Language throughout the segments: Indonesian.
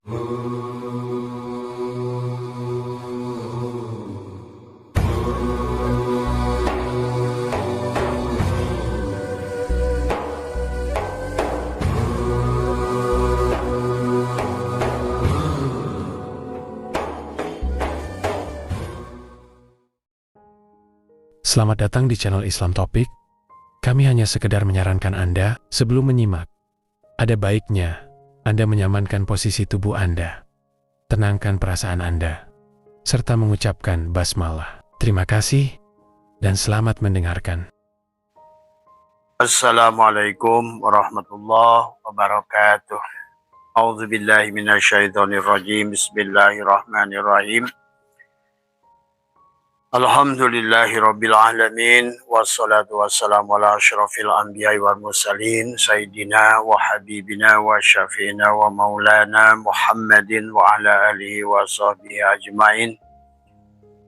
Selamat datang di channel Islam Topik. Kami hanya sekedar menyarankan Anda sebelum menyimak. Ada baiknya Anda menyamankan posisi tubuh Anda, tenangkan perasaan Anda, serta mengucapkan basmalah. Terima kasih dan selamat mendengarkan. Assalamualaikum warahmatullahi wabarakatuh. A'udzubillahi minasyaitonirrajim. Bismillahirrahmanirrahim. Alhamdulillahi rabbil alamin. Wassalatu wassalamu ala asyrafil anbiya'i wal mursalin. Sayyidina wa habibina wa syafi'ina wa maulana Muhammadin wa ala alihi wa sahbihi ajma'in.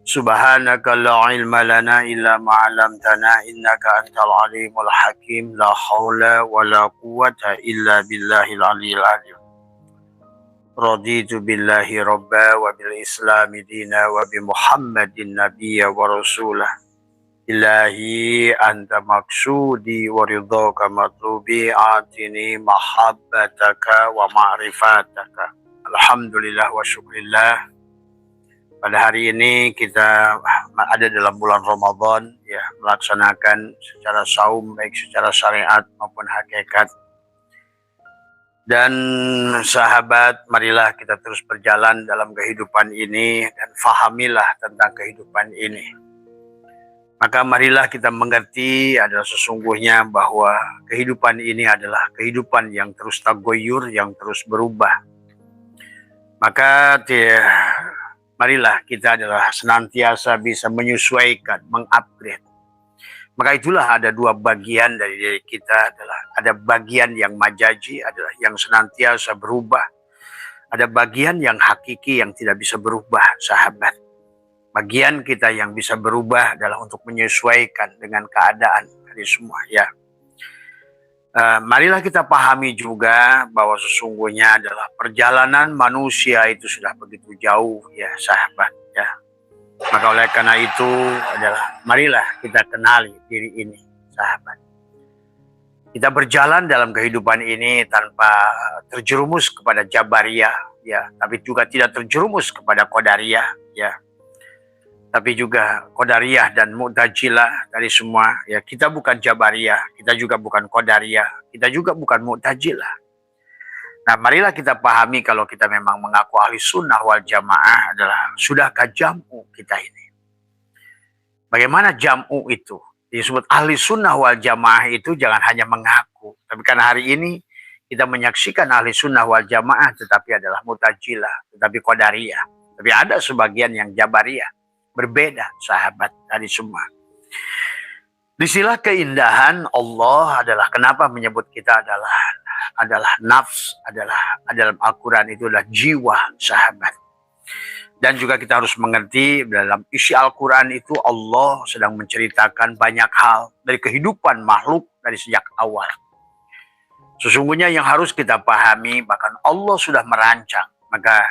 Subhanaka la ilma lana illa ma'alamtana innaka antal alimul hakim. La hawla wa la quwata illa billahil aliyil alim. Raditu billahi rabba wa bil islami dina wa bi muhammadin nabiyya wa rasulah. Ilahi anta maksudi wa ridhaka matlubi atini mahabbataka wa ma'rifataka. Alhamdulillah wa syukrillah. Pada hari ini kita ada dalam bulan Ramadan, ya, melaksanakan secara saum baik secara syariat maupun hakikat. Dan sahabat, marilah kita terus berjalan dalam kehidupan ini dan fahamilah tentang kehidupan ini. Maka marilah kita mengerti adalah sesungguhnya bahwa kehidupan ini adalah kehidupan yang terus tagoyur, yang terus berubah. Maka marilah kita adalah senantiasa bisa menyesuaikan, mengupgrade. Maka itulah ada dua bagian dari diri kita, adalah ada bagian yang majaji, adalah yang senantiasa berubah. Ada bagian yang hakiki yang tidak bisa berubah, sahabat. Bagian kita yang bisa berubah adalah untuk menyesuaikan dengan keadaan dari semua, ya. Marilah kita pahami juga bahwa sesungguhnya adalah perjalanan manusia itu sudah begitu jauh, ya sahabat, ya. Maka oleh karena itu adalah marilah kita kenali diri ini, sahabat. Kita berjalan dalam kehidupan ini tanpa terjerumus kepada Jabariyah, ya, tapi juga tidak terjerumus kepada Qadariyah, ya. Tapi juga Qadariyah dan Mu'tazilah dari semua, ya. Kita bukan Jabariyah, kita juga bukan Qadariyah, kita juga bukan Mu'tazilah. Nah, marilah kita pahami kalau kita memang mengaku ahli sunnah wal jamaah adalah sudahkah jam'u kita ini. Bagaimana jam'u itu? Disebut ahli sunnah wal jamaah itu jangan hanya mengaku. Tapi karena hari ini kita menyaksikan ahli sunnah wal jamaah tetapi adalah Mu'tazilah, tetapi Qadariyah. Tapi ada sebagian yang Jabariyah. Berbeda, sahabat, dari semua. Disinilah keindahan Allah adalah kenapa menyebut kita adalah nafs, adalah dalam Al-Quran itu adalah jiwa, sahabat. Dan juga kita harus mengerti dalam isi Al-Quran itu Allah sedang menceritakan banyak hal dari kehidupan makhluk dari sejak awal. Sesungguhnya yang harus kita pahami bahkan Allah sudah merancang, maka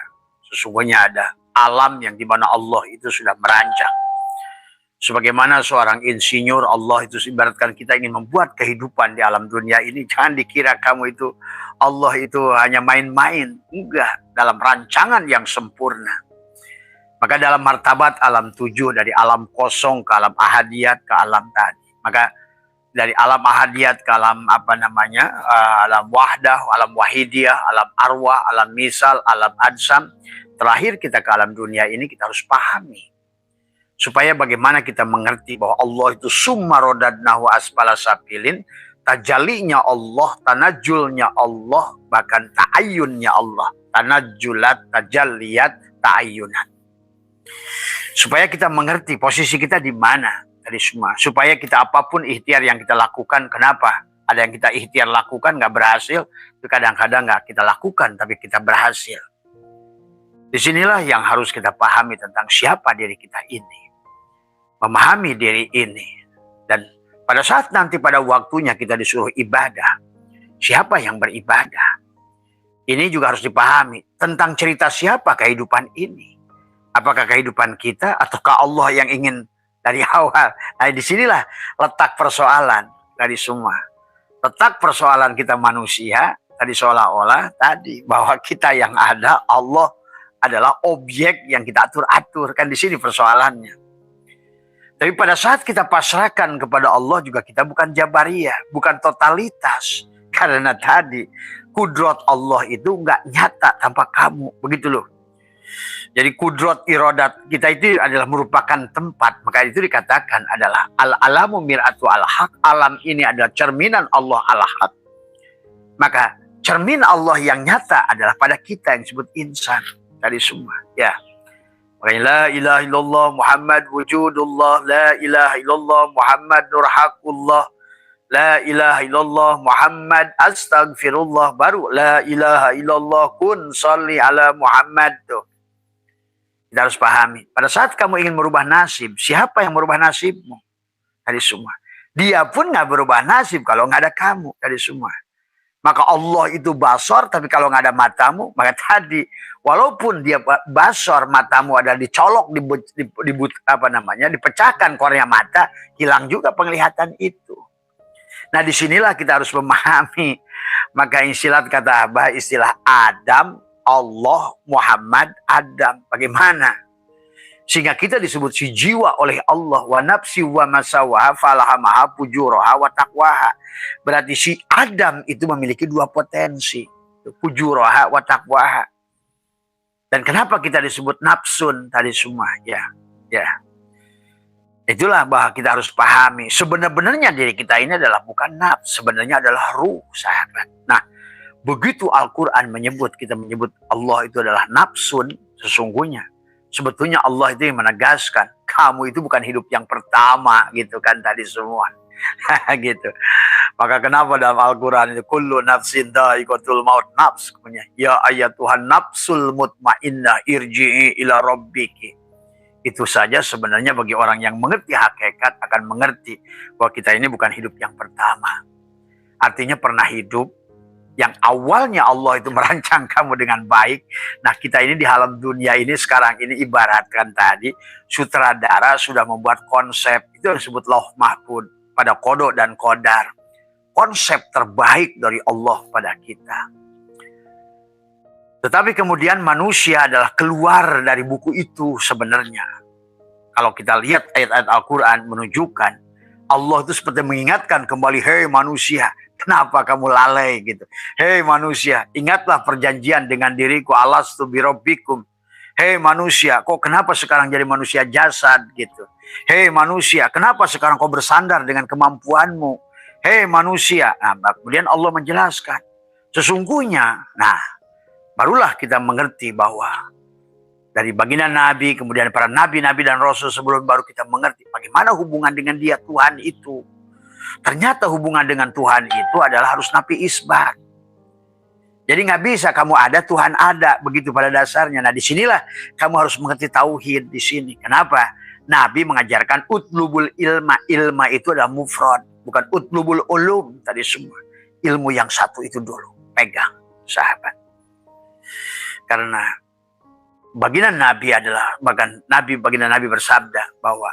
sesungguhnya ada alam yang dimana Allah itu sudah merancang. Sebagaimana seorang insinyur, Allah itu ibaratkan kita ingin membuat kehidupan di alam dunia ini. Jangan dikira kamu itu Allah itu hanya main-main. Enggak, dalam rancangan yang sempurna. Maka dalam martabat alam 7 dari alam kosong ke alam ahadiyat ke alam tadi. Maka dari alam ahadiyat ke alam alam wahdah, alam wahidiyah, alam arwah, alam misal, alam adsam. Terakhir kita ke alam dunia ini kita harus pahami. Supaya bagaimana kita mengerti bahwa Allah itu summa rodadnahu asfala safilin, tajalinya Allah, tanajulnya Allah, bahkan ta'ayunnya Allah. Tanajulat, tajalliyat, ta'ayunat. Supaya kita mengerti posisi kita di mana dari semua. Supaya kita apapun ikhtiar yang kita lakukan, kenapa? Ada yang kita ikhtiar lakukan nggak berhasil, tapi kadang-kadang nggak kita lakukan tapi kita berhasil. Disinilah yang harus kita pahami tentang siapa diri kita ini. Memahami diri ini. Dan pada saat nanti pada waktunya kita disuruh ibadah. Siapa yang beribadah? Ini juga harus dipahami. Tentang cerita siapa kehidupan ini? Apakah kehidupan kita ataukah Allah yang ingin dari awal? Nah, disinilah letak persoalan dari semua. Letak persoalan kita manusia tadi seolah-olah tadi bahwa kita yang ada, Allah adalah objek yang kita atur-atur. Kan di sini persoalannya. Tapi pada saat kita pasrahkan kepada Allah juga kita bukan jabariyah, bukan totalitas. Karena tadi kudrat Allah itu nggak nyata tanpa kamu, begitu loh. Jadi kudrat iradat kita itu adalah merupakan tempat, maka itu dikatakan adalah al-alamu mir'atu al-haq. Alam ini adalah cerminan Allah al-haq. Maka cermin Allah yang nyata adalah pada kita yang disebut insan tadi semua. Ya. Makanya la ilaha illallah Muhammad wujudullah, la ilaha illallah Muhammad nurhaqullah, la ilaha illallah Muhammad astagfirullah, baru la ilaha illallah kun salli ala Muhammad. Tuh. Kita harus pahami. Pada saat kamu ingin merubah nasib, siapa yang merubah nasibmu? Tadi semua. Dia pun nggak berubah nasib kalau nggak ada kamu. Tadi semua. Maka Allah itu basor, tapi kalau nggak ada matamu, maka tadi walaupun dia basor, matamu ada dicolok, dipecahkan kornea mata, hilang juga penglihatan itu. Nah disinilah kita harus memahami. Maka istilah kata Abah, istilah Adam, Allah, Muhammad, Adam. Bagaimana? Sehingga kita disebut si jiwa oleh Allah. Wa nafsi wa masawaha falahamaha pujuraha wa taqwaha. Berarti si Adam itu memiliki dua potensi. Pujuraha wa taqwaha. Dan kenapa kita disebut nafsun tadi semua? Ya. Itulah bahwa kita harus pahami. Sebenarnya diri kita ini adalah bukan nafs. Sebenarnya adalah ruh, sahabat. Nah, begitu Al-Quran kita menyebut Allah itu adalah nafsun, sesungguhnya. Sebetulnya Allah itu yang menegaskan, kamu itu bukan hidup yang pertama, gitu kan tadi semua. Gitu. Maka kenapa dalam Al-Quran itu, kullu nafsin dha'iqatul maut, nafs. Ya ayatuhan nafsul mutmainnah irji'i ila rabbiki. Itu saja sebenarnya bagi orang yang mengerti hakikat akan mengerti bahwa kita ini bukan hidup yang pertama. Artinya pernah hidup yang awalnya Allah itu merancang kamu dengan baik. Nah kita ini di alam dunia ini sekarang ini ibaratkan tadi sutradara sudah membuat konsep. Itu yang disebut lauh mahfuz pada kodok dan kodar. Konsep terbaik dari Allah pada kita. Tetapi kemudian manusia adalah keluar dari buku itu sebenarnya. Kalau kita lihat ayat-ayat Al-Quran menunjukkan Allah itu seperti mengingatkan kembali, hei manusia, kenapa kamu lalai gitu. Hei manusia, ingatlah perjanjian dengan diriku, alastu birabbikum. Hei manusia, kok kenapa sekarang jadi manusia jasad gitu. Hei manusia, kenapa sekarang kau bersandar dengan kemampuanmu. Hei manusia. Nah, kemudian Allah menjelaskan. Sesungguhnya, nah barulah kita mengerti bahwa dari baginda Nabi, kemudian para Nabi-Nabi dan Rasul sebelum baru kita mengerti bagaimana hubungan dengan dia Tuhan itu. Ternyata hubungan dengan Tuhan itu adalah harus nafi isbat. Jadi nggak bisa kamu ada, Tuhan ada. Begitu pada dasarnya. Nah disinilah kamu harus mengerti tauhid di sini. Kenapa? Nabi mengajarkan utlubul ilma. Ilma itu adalah mufrad. Bukan utlubul ulum tadi semua. Ilmu yang satu itu dulu. Pegang, sahabat. Karena baginda Nabi adalah, baginda Nabi bersabda bahwa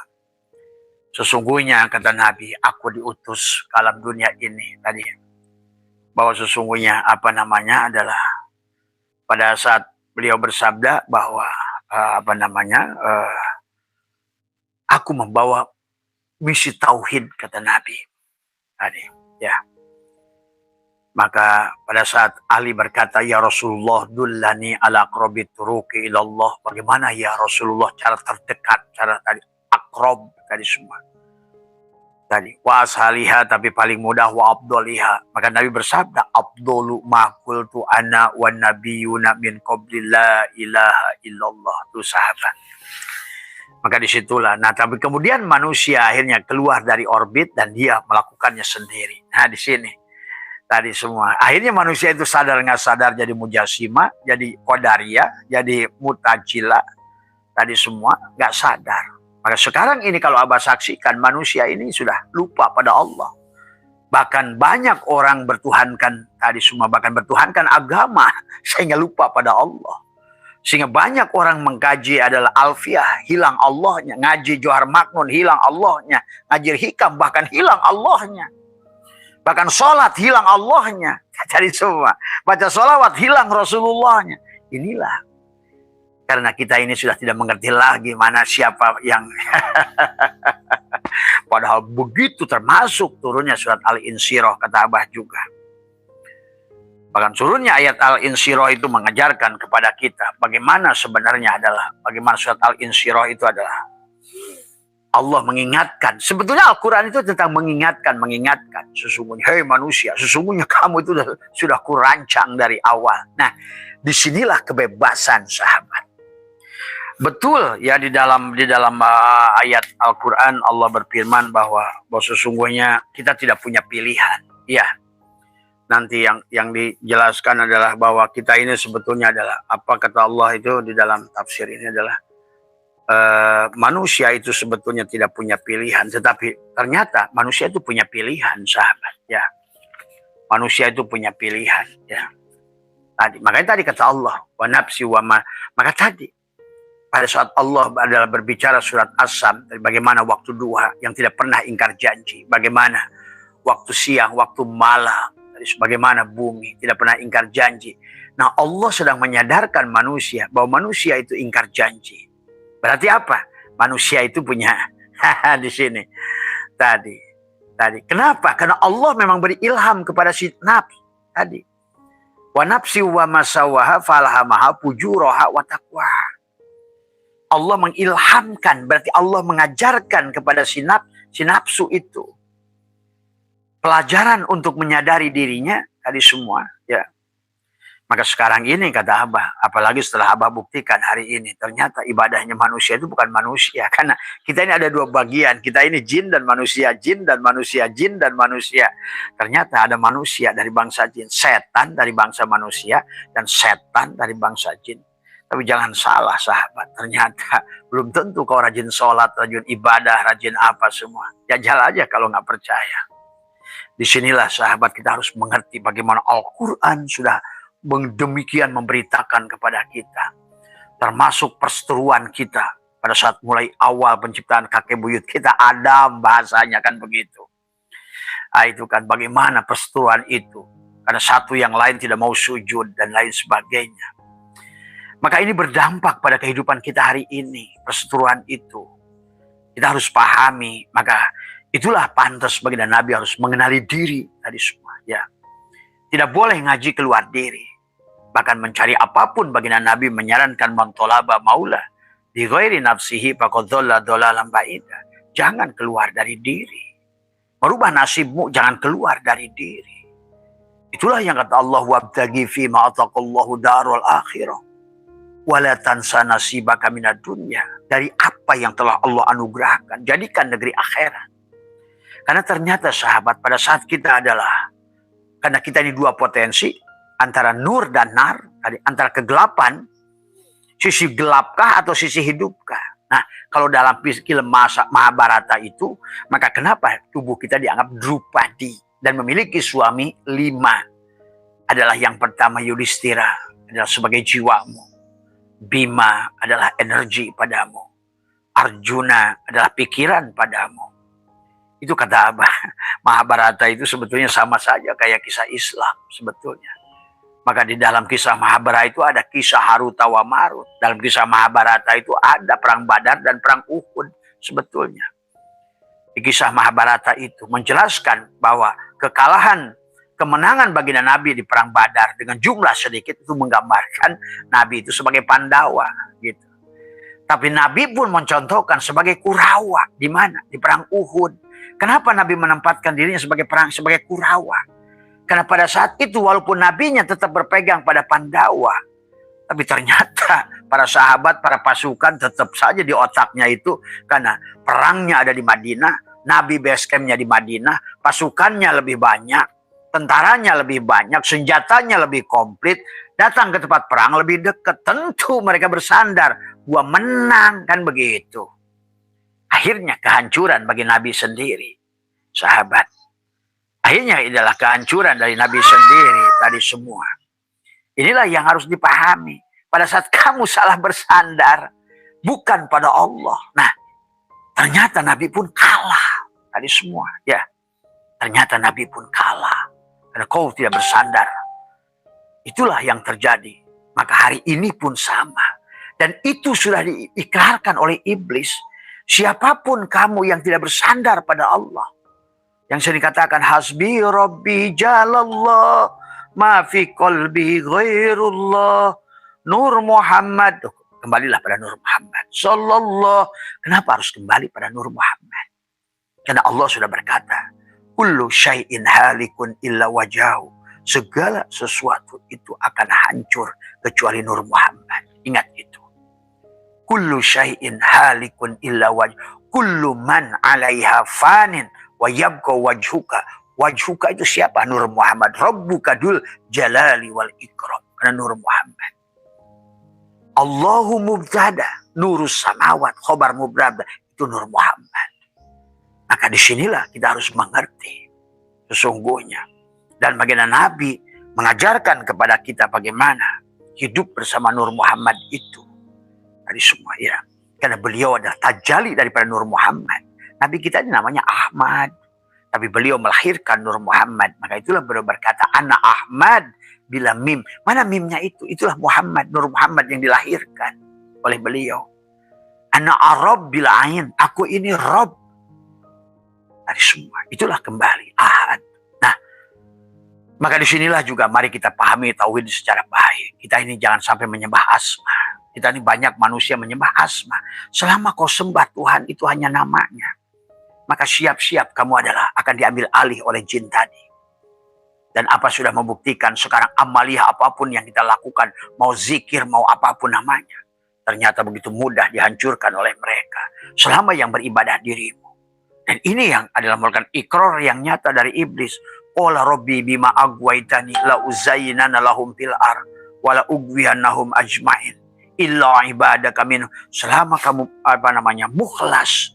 sesungguhnya kata Nabi, aku diutus ke alam dunia ini tadi. Bahwa sesungguhnya adalah pada saat beliau bersabda bahwa aku membawa misi tauhid kata Nabi tadi. Ya. Maka pada saat Ali berkata, ya Rasulullah dullani ala aqrabit turuqi ilallah. Bagaimana ya Rasulullah cara terdekat, cara tadi akrob tadi semua. Tadi wa ashaliha, tapi paling mudah, wa abdoliha. Maka Nabi bersabda, abdolu ma qultu ana wa nabiyuna min qabli la ilaha illallah. Itu sahabat. Maka disitulah. Nah tapi kemudian manusia akhirnya keluar dari orbit dan dia melakukannya sendiri. Nah di sini. Tadi semua. Akhirnya manusia itu sadar nggak sadar jadi mujasima, jadi qadariyah, jadi mutajila. Tadi semua nggak sadar. Maka sekarang ini kalau Abah saksikan manusia ini sudah lupa pada Allah. Bahkan banyak orang bertuhankan tadi semua, bahkan bertuhankan agama sehingga lupa pada Allah. Sehingga banyak orang mengkaji adalah alfiah, hilang Allahnya. Ngaji Johar Maknun, hilang Allahnya. Ngaji hikam, bahkan hilang Allahnya. Bahkan sholat, hilang Allahnya. Jadi semua. Baca sholawat, hilang Rasulullahnya. Inilah. Karena kita ini sudah tidak mengerti lagi mana siapa yang... Padahal begitu termasuk turunnya surat Al-Insyirah, kata Abah juga. Bahkan turunnya ayat Al-Insyirah itu mengajarkan kepada kita bagaimana sebenarnya adalah, bagaimana surat Al-Insyirah itu adalah Allah mengingatkan. Sebetulnya Al-Quran itu tentang mengingatkan. Sesungguhnya, hei manusia, sesungguhnya kamu itu sudah kurancang dari awal. Nah, disinilah kebebasan, sahabat. Betul ya, di dalam ayat Al-Quran Allah berfirman bahwa sesungguhnya kita tidak punya pilihan. Ya, nanti yang dijelaskan adalah bahwa kita ini sebetulnya adalah, apa kata Allah itu di dalam tafsir ini adalah manusia itu sebetulnya tidak punya pilihan, tetapi ternyata manusia itu punya pilihan, sahabat. Ya, manusia itu punya pilihan. Ya, tadi makanya tadi kata Allah wa nafsi wa ma, maka tadi pada saat Allah adalah berbicara surat As-Sam, bagaimana waktu duha yang tidak pernah ingkar janji, bagaimana waktu siang, waktu malam, bagaimana bumi tidak pernah ingkar janji. Nah, Allah sedang menyadarkan manusia bahwa manusia itu ingkar janji. Berarti apa? Manusia itu punya di sini. Tadi. Kenapa? Karena Allah memang beri ilham kepada si nafs tadi. Wa nafsi wa masawaha falhamaha fujuraha wa taqwaha. Allah mengilhamkan, berarti Allah mengajarkan kepada si nafsu itu pelajaran untuk menyadari dirinya tadi semua. Ya, maka sekarang ini kata Abah, apalagi setelah Abah buktikan hari ini, ternyata ibadahnya manusia itu bukan manusia. Karena kita ini ada dua bagian, kita ini jin dan manusia, jin dan manusia, jin dan manusia. Ternyata ada manusia dari bangsa jin, setan dari bangsa manusia, dan setan dari bangsa jin. Tapi jangan salah, sahabat. Ternyata belum tentu kau rajin sholat, rajin ibadah, rajin apa semua. Jajal aja kalau nggak percaya. Disinilah sahabat kita harus mengerti bagaimana Al-Quran sudah demikian memberitakan kepada kita. Termasuk perseteruan kita pada saat mulai awal penciptaan kakek buyut kita, Adam bahasanya kan begitu. Itu kan bagaimana perseteruan itu. Karena satu yang lain tidak mau sujud dan lain sebagainya. Maka ini berdampak pada kehidupan kita hari ini. Perseteruan itu kita harus pahami. Maka itulah pantas bagi Nabi harus mengenali diri tadi semua. Ya, tidak boleh ngaji keluar diri. Bahkan mencari apapun bagi Nabi menyarankan mantolaba maula bi ghairi nafsihi faqad dhalla dhalalan ba'ida. Jangan keluar dari diri. Merubah nasibmu jangan keluar dari diri. Itulah yang kata Allah, wabtaghi fi ma ataqallahu darul akhirah. Wala tansa nasibaka minad dunya, dari apa yang telah Allah anugerahkan, jadikan negeri akhirat. Karena ternyata sahabat, pada saat kita adalah, karena kita ini dua potensi, antara nur dan nar, antara kegelapan, sisi gelapkah atau sisi hidupkah. Nah, kalau dalam film Mahabharata itu, maka kenapa tubuh kita dianggap Drupadi dan memiliki suami 5? Adalah yang pertama Yudhistira, adalah sebagai jiwamu. Bima adalah energi padamu. Arjuna adalah pikiran padamu. Itu kata Abah. Mahabharata itu sebetulnya sama saja kayak kisah Islam sebetulnya. Maka di dalam kisah Mahabharata itu ada kisah Haruta wa Marut. Dalam kisah Mahabharata itu ada perang Badar dan perang Uhud sebetulnya. Di kisah Mahabharata itu menjelaskan bahwa kemenangan baginda Nabi di perang Badar dengan jumlah sedikit itu menggambarkan Nabi itu sebagai Pandawa gitu. Tapi Nabi pun mencontohkan sebagai Kurawa di mana? Di perang Uhud. Kenapa Nabi menempatkan dirinya sebagai Kurawa? Karena pada saat itu walaupun nabinya tetap berpegang pada Pandawa, tapi ternyata para sahabat, para pasukan tetap saja di otaknya itu karena perangnya ada di Madinah, Nabi base camp-nya di Madinah, pasukannya lebih banyak, tentaranya lebih banyak, senjatanya lebih komplit, datang ke tempat perang lebih dekat. Tentu mereka bersandar, gua menang, kan begitu. Akhirnya kehancuran bagi Nabi sendiri, sahabat. Akhirnya adalah kehancuran dari Nabi sendiri tadi semua. Inilah yang harus dipahami. Pada saat kamu salah bersandar, bukan pada Allah. Nah, ternyata Nabi pun kalah tadi semua. Ya, ternyata Nabi pun kalah. Karena kau tidak bersandar. Itulah yang terjadi. Maka hari ini pun sama. Dan itu sudah diikrarkan oleh iblis. Siapapun kamu yang tidak bersandar pada Allah. Yang sering dikatakan hasbi rabbi jalallah. Ma fi qalbi ghairullah. Nur Muhammad. Kembalilah pada Nur Muhammad. Sallallahu. Kenapa harus kembali pada Nur Muhammad? Karena Allah sudah berkata. Kullu syai'in halikun illa wajahu. Segala sesuatu itu akan hancur. Kecuali Nur Muhammad. Ingat itu. Kullu syai'in halikun illa wajahu. Kullu man alaiha fanin. Wa yabqa wajhuka. Wajhuka itu siapa? Nur Muhammad. Rabbuka dul jalali wal ikram. Karena Nur Muhammad. Allahu mubtada. Nurus samawat. Khobar mubtada. Itu Nur Muhammad. Maka disinilah kita harus mengerti. Sesungguhnya. Dan bagaimana Nabi mengajarkan kepada kita bagaimana hidup bersama Nur Muhammad itu. Dari semua ya. Karena beliau adalah tajali daripada Nur Muhammad. Nabi kita ini namanya Ahmad. Tapi beliau melahirkan Nur Muhammad. Maka itulah beliau berkata, Ana Ahmad bila mim. Mana mimnya itu? Itulah Muhammad, Nur Muhammad yang dilahirkan oleh beliau. Ana Arab bila ain. Aku ini Rob. Dari semua. Itulah kembali. Ahad. Nah, maka disinilah juga mari kita pahami tauhid secara baik. Kita ini jangan sampai menyembah asma. Kita ini banyak manusia menyembah asma. Selama kau sembah Tuhan itu hanya namanya. Maka siap-siap kamu adalah akan diambil alih oleh jin tadi. Dan apa sudah membuktikan sekarang amaliyah apapun yang kita lakukan. Mau zikir, mau apapun namanya. Ternyata begitu mudah dihancurkan oleh mereka. Selama yang beribadah dirimu. Dan ini yang adalah merupakan ikrar yang nyata dari iblis. Qala rabbi bima agwaitani la uzayyinana lahum fil ar. Wa la ugwiyannahum ajmain. Illa ibadaka minhum. Selama kamu mukhlas.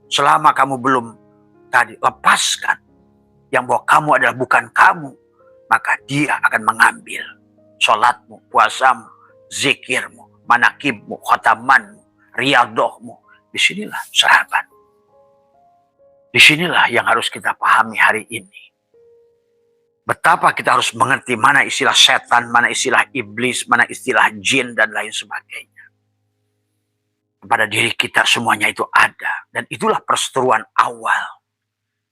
Selama kamu belum tadi lepaskan yang bahwa kamu adalah bukan kamu, maka dia akan mengambil sholatmu, puasamu, zikirmu, manakibmu, khotamanmu, riadohmu. Disinilah sahabat. Disinilah yang harus kita pahami hari ini. Betapa kita harus mengerti mana istilah setan, mana istilah iblis, mana istilah jin, dan lain sebagainya. Pada diri kita semuanya itu ada. Dan itulah perseteruan awal.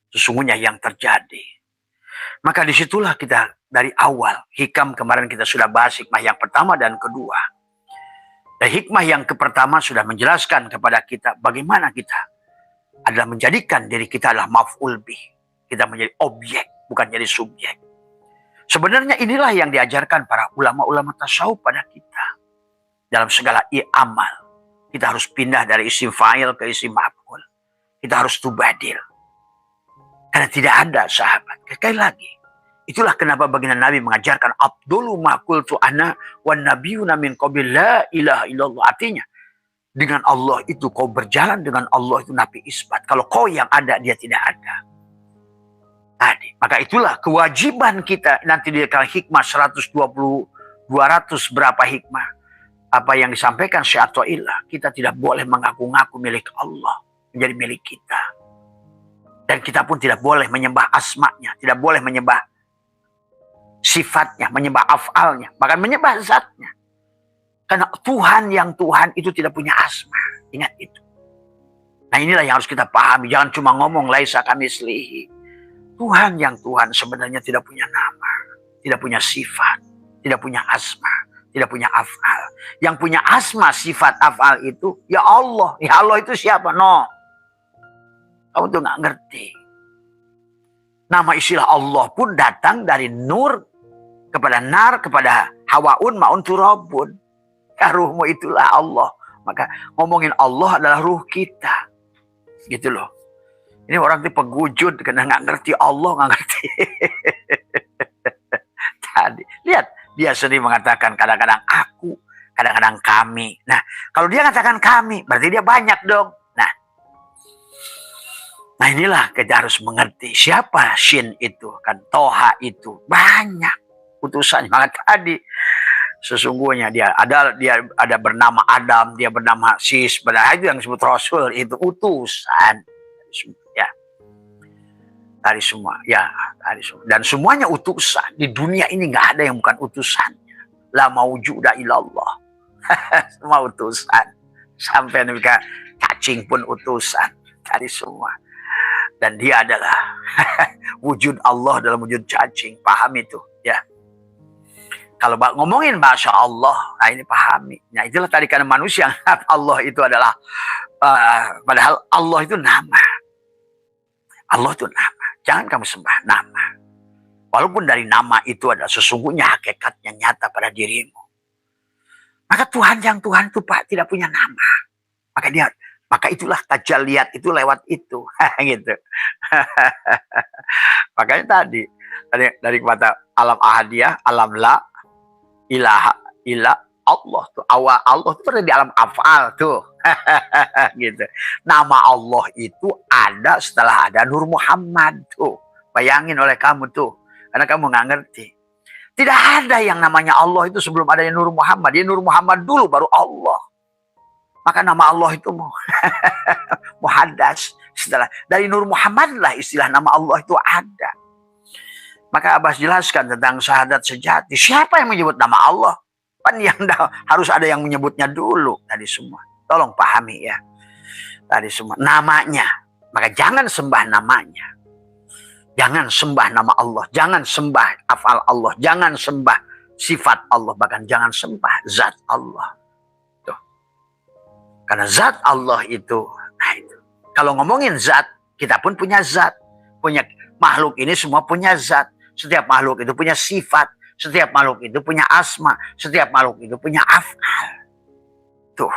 Sesungguhnya yang terjadi. Maka disitulah kita dari awal. Hikam kemarin kita sudah bahas hikmah yang pertama dan kedua. Dan hikmah yang pertama sudah menjelaskan kepada kita bagaimana kita adalah menjadikan diri kita adalah maf'ul bih. Kita menjadi objek, bukan jadi subjek. Sebenarnya inilah yang diajarkan para ulama-ulama tasawuf pada kita. Dalam segala amal. Kita harus pindah dari isim fa'il ke isim maf'ul. Kita harus tubadil. Karena tidak ada sahabat. Sekali lagi. Itulah kenapa baginda Nabi mengajarkan Abdullu ma qultu ana wan nabiyuna min qabil la ilaha illallah. Artinya, dengan Allah itu kau berjalan, dengan Allah itu Nabi isbat. Kalau kau yang ada, dia tidak ada. Tadi. Maka itulah kewajiban kita. Nanti di hikmah 120, 200 berapa hikmah. Apa yang disampaikan Syekh Athaillah, kita tidak boleh mengaku-ngaku milik Allah menjadi milik kita. Dan kita pun tidak boleh menyembah asmanya, tidak boleh menyembah sifatnya, menyembah af'alnya, bahkan menyembah zatnya. Karena Tuhan yang Tuhan itu tidak punya asma. Ingat itu. Nah inilah yang harus kita pahami. Jangan cuma ngomong laisa kamitslihi. Tuhan yang Tuhan sebenarnya tidak punya nama, tidak punya sifat, tidak punya asma. Tidak punya af'al. Yang punya asma sifat af'al itu ya Allah. Ya Allah itu siapa? No. Kamu tuh gak ngerti. Nama istilah Allah pun datang dari nur kepada nar, kepada hawaun, ma'un, turabun. Ya ruhmu itulah Allah. Maka ngomongin Allah adalah ruh kita. Gitu loh. Ini orang itu pegujud karena gak ngerti Allah, gak ngerti. Tadi. Lihat. Dia sendiri mengatakan kadang-kadang aku, kadang-kadang kami. Nah, kalau dia katakan kami, berarti dia banyak dong. Nah, Nah inilah kita harus mengerti siapa Shin itu, kan Toha itu banyak utusannya. Maka tadi sesungguhnya dia ada bernama Adam, dia bernama Sis, itu yang disebut Rasul, itu utusan. Ya, dari semua, ya, dari semua. Dan semuanya utusan. Di dunia ini nggak ada yang bukan utusannya. La maujuda illallah. Semua utusan. Sampai mereka cacing pun utusan. Dari semua. Dan dia adalah wujud Allah dalam wujud cacing. Paham itu, ya. Kalau ngomongin Masya Allah, nah ini pahami. Nah itulah tadi karena manusia Allah itu adalah, padahal Allah itu nama. Allah itu nama. Jangan kamu sembah nama. Walaupun dari nama itu adalah sesungguhnya hakikatnya nyata pada dirimu. Maka Tuhan itu Pak tidak punya nama. Maka itulah tajaliat itu lewat itu. Gitu. Makanya tadi dari kata alam ahadiyah, alam la, ilaha, Allah tuh. Awal Allah itu berada di alam afal tuh. Gitu. Nama Allah itu ada setelah ada Nur Muhammad tuh. Bayangin oleh kamu tuh. Karena kamu nggak ngerti. Tidak ada yang namanya Allah itu sebelum adanya Nur Muhammad. Dia Nur Muhammad dulu baru Allah. Maka nama Allah itu muhaddas. Setelah dari Nur Muhammad lah istilah nama Allah itu ada. Maka Abbas jelaskan tentang syahadat sejati. Siapa yang menyebut nama Allah? Kan yang harus ada yang menyebutnya dulu. Tadi semua. Tolong pahami ya. Tadi semua. Namanya. Maka jangan sembah namanya. Jangan sembah nama Allah. Jangan sembah afal Allah. Jangan sembah sifat Allah. Bahkan jangan sembah zat Allah. Tuh. Karena zat Allah itu. Nah itu. Kalau ngomongin zat. Kita pun punya zat. Punya makhluk ini semua punya zat. Setiap makhluk itu punya sifat. Setiap makhluk itu punya asma. Setiap makhluk itu punya afal. Tuh.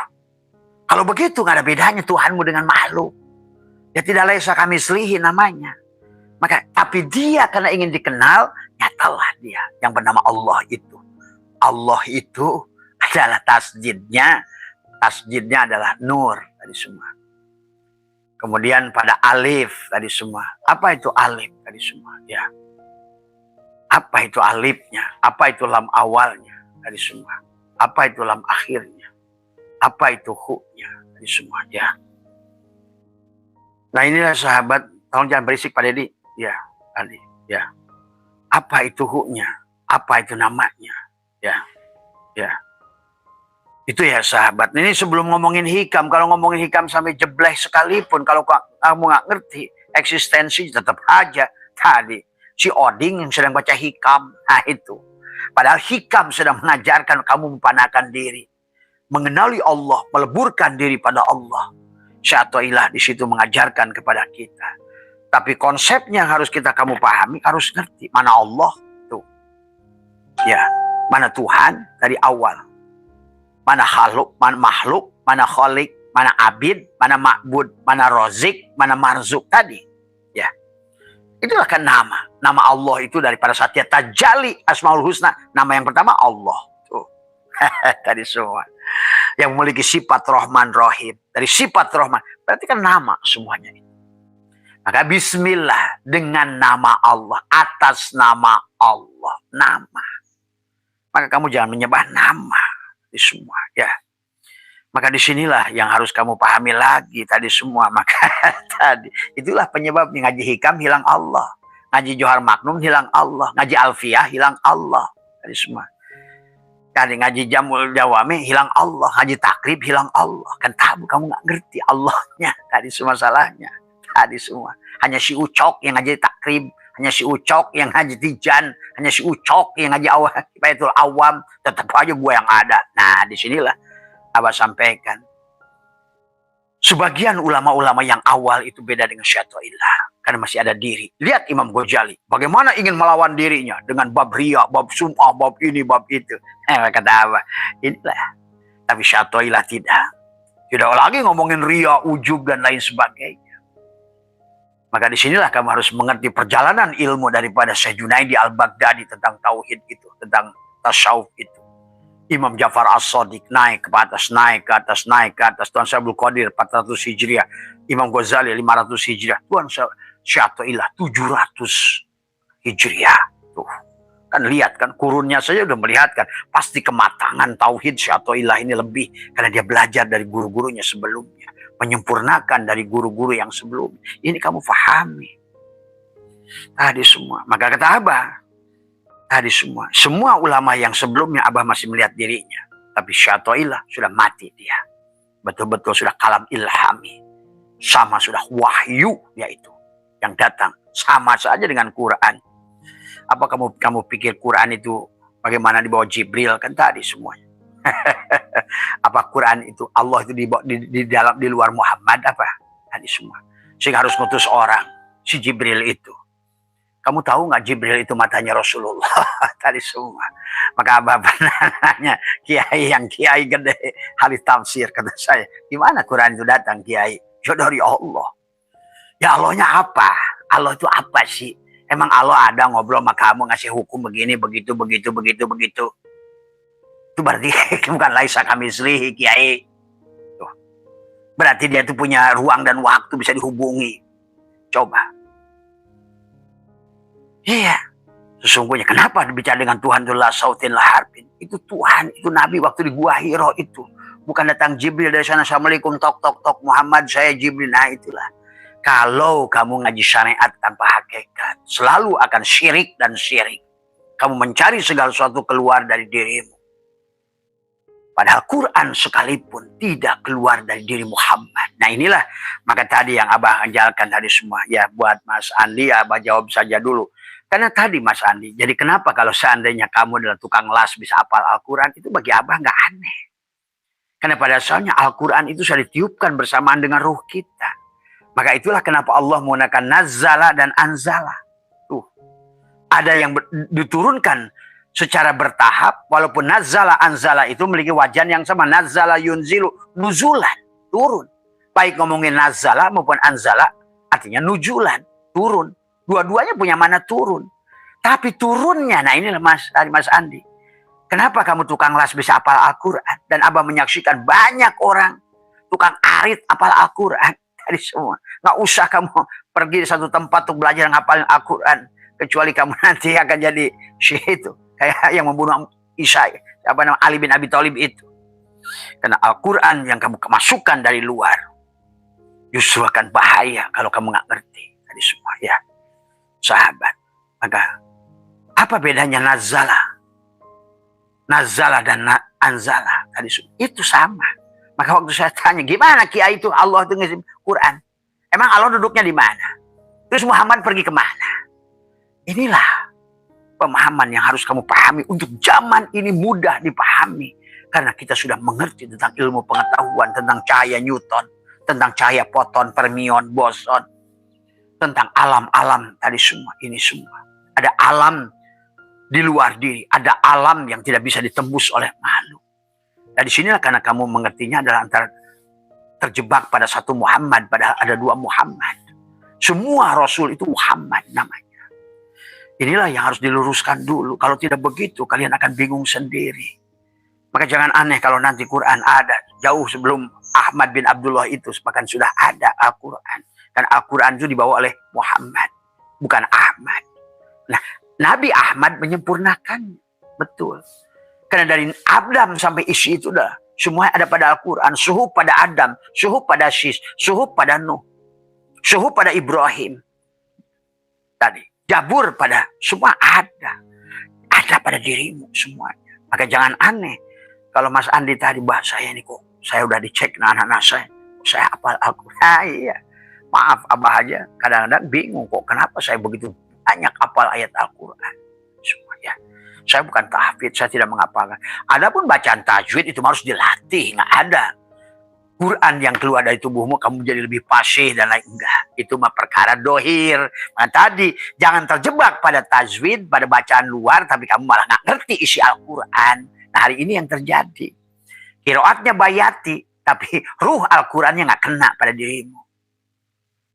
Kalau begitu nggak ada bedanya Tuhanmu dengan makhluk. Ya tidak laisa kamislihi namanya. Maka tapi dia karena ingin dikenal, nyatalah dia yang bernama Allah itu. Allah itu adalah tasjidnya. Tasjidnya adalah nur tadi semua. Kemudian pada alif tadi semua. Apa itu alif tadi semua? Ya. Apa itu alifnya? Apa itu lam awalnya? Tadi semua. Apa itu lam akhirnya? Apa itu hu-nya? Tadi semua. Ya. Nah inilah sahabat. Tolong jangan berisik Pak Dedi. Ya. Tadi. Ya. Apa itu hu-nya? Apa itu namanya? Ya. Ya. Itu ya sahabat. Ini sebelum ngomongin hikam. Kalau ngomongin hikam sampai jebleh sekalipun. Kalau kamu nggak ngerti. Eksistensi tetap aja. Tadi. Si Oding yang sedang baca hikam. Nah itu. Padahal hikam sedang mengajarkan kamu mempanahkan diri. Mengenali Allah. Meleburkan diri pada Allah. Syatoilah di situ mengajarkan kepada kita. Tapi konsepnya harus kamu pahami. Harus ngerti. Mana Allah. Tuh. Ya. Mana Tuhan dari awal. Mana makhluk. Mana kholik. Mana abid. Mana ma'bud. Mana rozik. Mana marzuk tadi. Ya. Itulah kan nama. Nama Allah itu daripada saat dia tajali Asmaul Husna. Nama yang pertama Allah. Tuh. Tadi semua. Yang memiliki sifat Rahman Rahim. Dari sifat Rahman. Berarti kan nama semuanya. Maka bismillah. Dengan nama Allah. Atas nama Allah. Nama. Maka kamu jangan menyembah nama. Di semua. Ya. Maka disinilah yang harus kamu pahami lagi tadi semua. Maka tadi itulah penyebabnya ngaji hikam hilang Allah, ngaji Johar Maknum hilang Allah, ngaji Alfiyah hilang Allah tadi semua. Tadi ngaji Jamul Jawami hilang Allah, ngaji takrib hilang Allah. Kan tahu kamu nggak ngerti Allahnya tadi semua salahnya. Tadi semua hanya si Ucok yang ngaji takrib, hanya si Ucok yang ngaji Tijan, hanya si Ucok yang ngaji Baitul Awam. Tetap aja gue yang ada. Nah disinilah Abah sampaikan. Sebagian ulama-ulama yang awal itu beda dengan syatoilah. Karena masih ada diri. Lihat Imam Ghazali. Bagaimana ingin melawan dirinya. Dengan bab riya, bab sum'ah, bab ini, bab itu. Kata apa? Inilah. Tapi syatoilah tidak. Tidak lagi ngomongin riya, ujub, dan lain sebagainya. Maka disinilah kamu harus mengerti perjalanan ilmu daripada Syekh Junaidi al-Baghdadi tentang tauhid itu. Tentang tasawuf itu. Imam Ja'far As-Shadiq naik ke atas, naik ke atas, naik ke atas. Tuan Syekh Abdul Qadir 400 Hijriah. Imam Ghazali 500 Hijriah. Tuan Syekh Athaillah 700 Hijriah. Tuh. Kan lihat kan, kurunnya saja udah melihat kan. Pasti kematangan tauhid Syekh Athaillah ini lebih. Karena dia belajar dari guru-gurunya sebelumnya. Menyempurnakan dari guru-guru yang sebelumnya. Ini kamu fahami. Tadi semua. Maka kata Abah, tadi semua ulama yang sebelumnya Abah masih melihat dirinya. Tapi Syekh Athaillah sudah mati dia. Betul-betul sudah kalam ilhami. Sama sudah wahyu yaitu yang datang. Sama saja dengan Quran. Apa kamu pikir Quran itu bagaimana di bawah Jibril? Kan tadi semuanya. Apa Quran itu Allah itu di luar Muhammad apa? Tadi semua. Sehingga harus ngutus orang. Si Jibril itu. Kamu tahu nggak Jibril itu matanya Rasulullah? Tadi semua. Maka Abah pernah nanya kiai yang kiai gede ahli tafsir, kata saya, gimana Quran itu datang kiai? Ya dari Allah. Ya Allahnya apa? Allah itu apa sih? Emang Allah ada ngobrol sama kamu ngasih hukum begini, begitu. Itu berarti bukan laisa kamitslihi kiai. Tuh. Berarti dia itu punya ruang dan waktu bisa dihubungi. Coba. Iya. Sesungguhnya kenapa bicara dengan Tuhan itu la sautin la harfin? Itu Tuhan, itu Nabi waktu di Gua Hiro itu. Bukan datang Jibril dari sana, Assalamualaikum, tok Muhammad, saya Jibril. Nah itulah. Kalau kamu ngaji syariat tanpa hakikat, selalu akan syirik dan syirik. Kamu mencari segala sesuatu keluar dari dirimu. Padahal Quran sekalipun tidak keluar dari diri Muhammad. Nah inilah, maka tadi yang Abah ajarkan tadi semua. Ya buat Mas Andi, Abah jawab saja dulu. Karena tadi Mas Andi, jadi kenapa kalau seandainya kamu adalah tukang las bisa hafal Al-Quran, itu bagi Abah nggak aneh. Karena pada asalnya Al-Quran itu sudah ditiupkan bersamaan dengan ruh kita. Maka itulah kenapa Allah menggunakan nazzala dan anzala. Tuh. Ada yang diturunkan secara bertahap, walaupun nazzala anzala itu memiliki wajan yang sama. Nazzala yunzilu nuzulan, turun. Baik ngomongin nazzala maupun anzala, artinya nujulan, turun. Dua-duanya punya mana turun. Tapi turunnya, nah inilah Mas Andi. Kenapa kamu tukang las bisa hafal Al-Quran? Dan Abah menyaksikan banyak orang tukang arit hafal Al-Quran. Dari semua. Nggak usah kamu pergi di satu tempat untuk belajar ngapalin Al-Quran. Kecuali kamu nanti akan jadi syekh itu. Kayak yang membunuh Isa. Apa nama Ali bin Abi Thalib itu. Karena Al-Quran yang kamu masukkan dari luar. Justru akan bahaya kalau kamu nggak ngerti. Tadi semua ya. Sahabat. Maka apa bedanya nazala? Nazala dan anzala. Tadi semua. Itu sama. Maka waktu saya tanya, gimana kiai itu Allah itu ngirim Quran? Emang Allah duduknya di mana? Terus Muhammad pergi kemana? Inilah pemahaman yang harus kamu pahami. Untuk zaman ini mudah dipahami. Karena kita sudah mengerti tentang ilmu pengetahuan, tentang cahaya Newton, tentang cahaya foton, fermion, boson, tentang alam-alam tadi semua. Ini semua. Ada alam di luar diri. Ada alam yang tidak bisa ditembus oleh makhluk. Nah disinilah karena kamu mengertinya adalah antara terjebak pada satu Muhammad, padahal ada dua Muhammad. Semua Rasul itu Muhammad namanya. Inilah yang harus diluruskan dulu. Kalau tidak begitu, kalian akan bingung sendiri. Maka jangan aneh kalau nanti Quran ada. Jauh sebelum Ahmad bin Abdullah itu, bahkan sudah ada Al-Quran. Dan Al-Quran itu dibawa oleh Muhammad, bukan Ahmad. Nah, Nabi Ahmad menyempurnakan. Betul. Karena dari Adam sampai isi itu dah semua ada pada Al-Quran. Suhuf pada Adam, suhuf pada Sis, suhuf pada Nuh, suhuf pada Ibrahim. Tadi Jabur pada semua ada pada dirimu semuanya. Maka jangan aneh kalau Mas Andi tadi bahasa saya ini kok saya udah dicek anak-anak saya hafal Al-Quran. Iya. Maaf Abah aja kadang-kadang bingung kok kenapa saya begitu banyak hafal ayat Al-Quran. Semuanya. Saya bukan tahfidz, saya tidak menghafalkan. Adapun bacaan tajwid itu harus dilatih, nggak ada. Quran yang keluar dari tubuhmu kamu jadi lebih fasih dan lain enggak. Itu mah perkara dohir. Nah tadi jangan terjebak pada tajwid, pada bacaan luar, tapi kamu malah nggak ngerti isi Al-Quran. Nah hari ini yang terjadi. Qiraatnya bayati, tapi ruh Al-Qurannya nggak kena pada dirimu.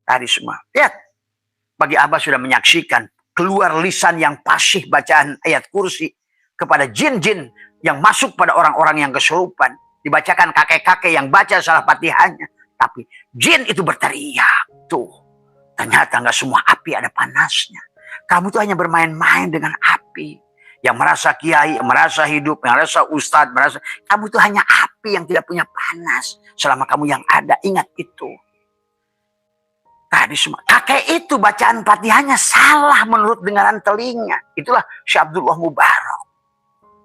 Tadi semua. Lihat, bagi Abah sudah menyaksikan keluar lisan yang fasih bacaan ayat kursi kepada jin-jin yang masuk pada orang-orang yang kesurupan. Dibacakan kakek-kakek yang baca salah Fatihahnya. Tapi jin itu berteriak. Tuh, ternyata nggak semua api ada panasnya. Kamu tuh hanya bermain-main dengan api. Yang merasa kiai, yang merasa hidup, yang merasa ustadz, merasa kamu tuh hanya api yang tidak punya panas. Selama kamu yang ada, ingat itu. Tadi semua kakek itu bacaan Fatihahnya salah menurut dengaran telinga. Itulah Syekh Abdullah Mubarak.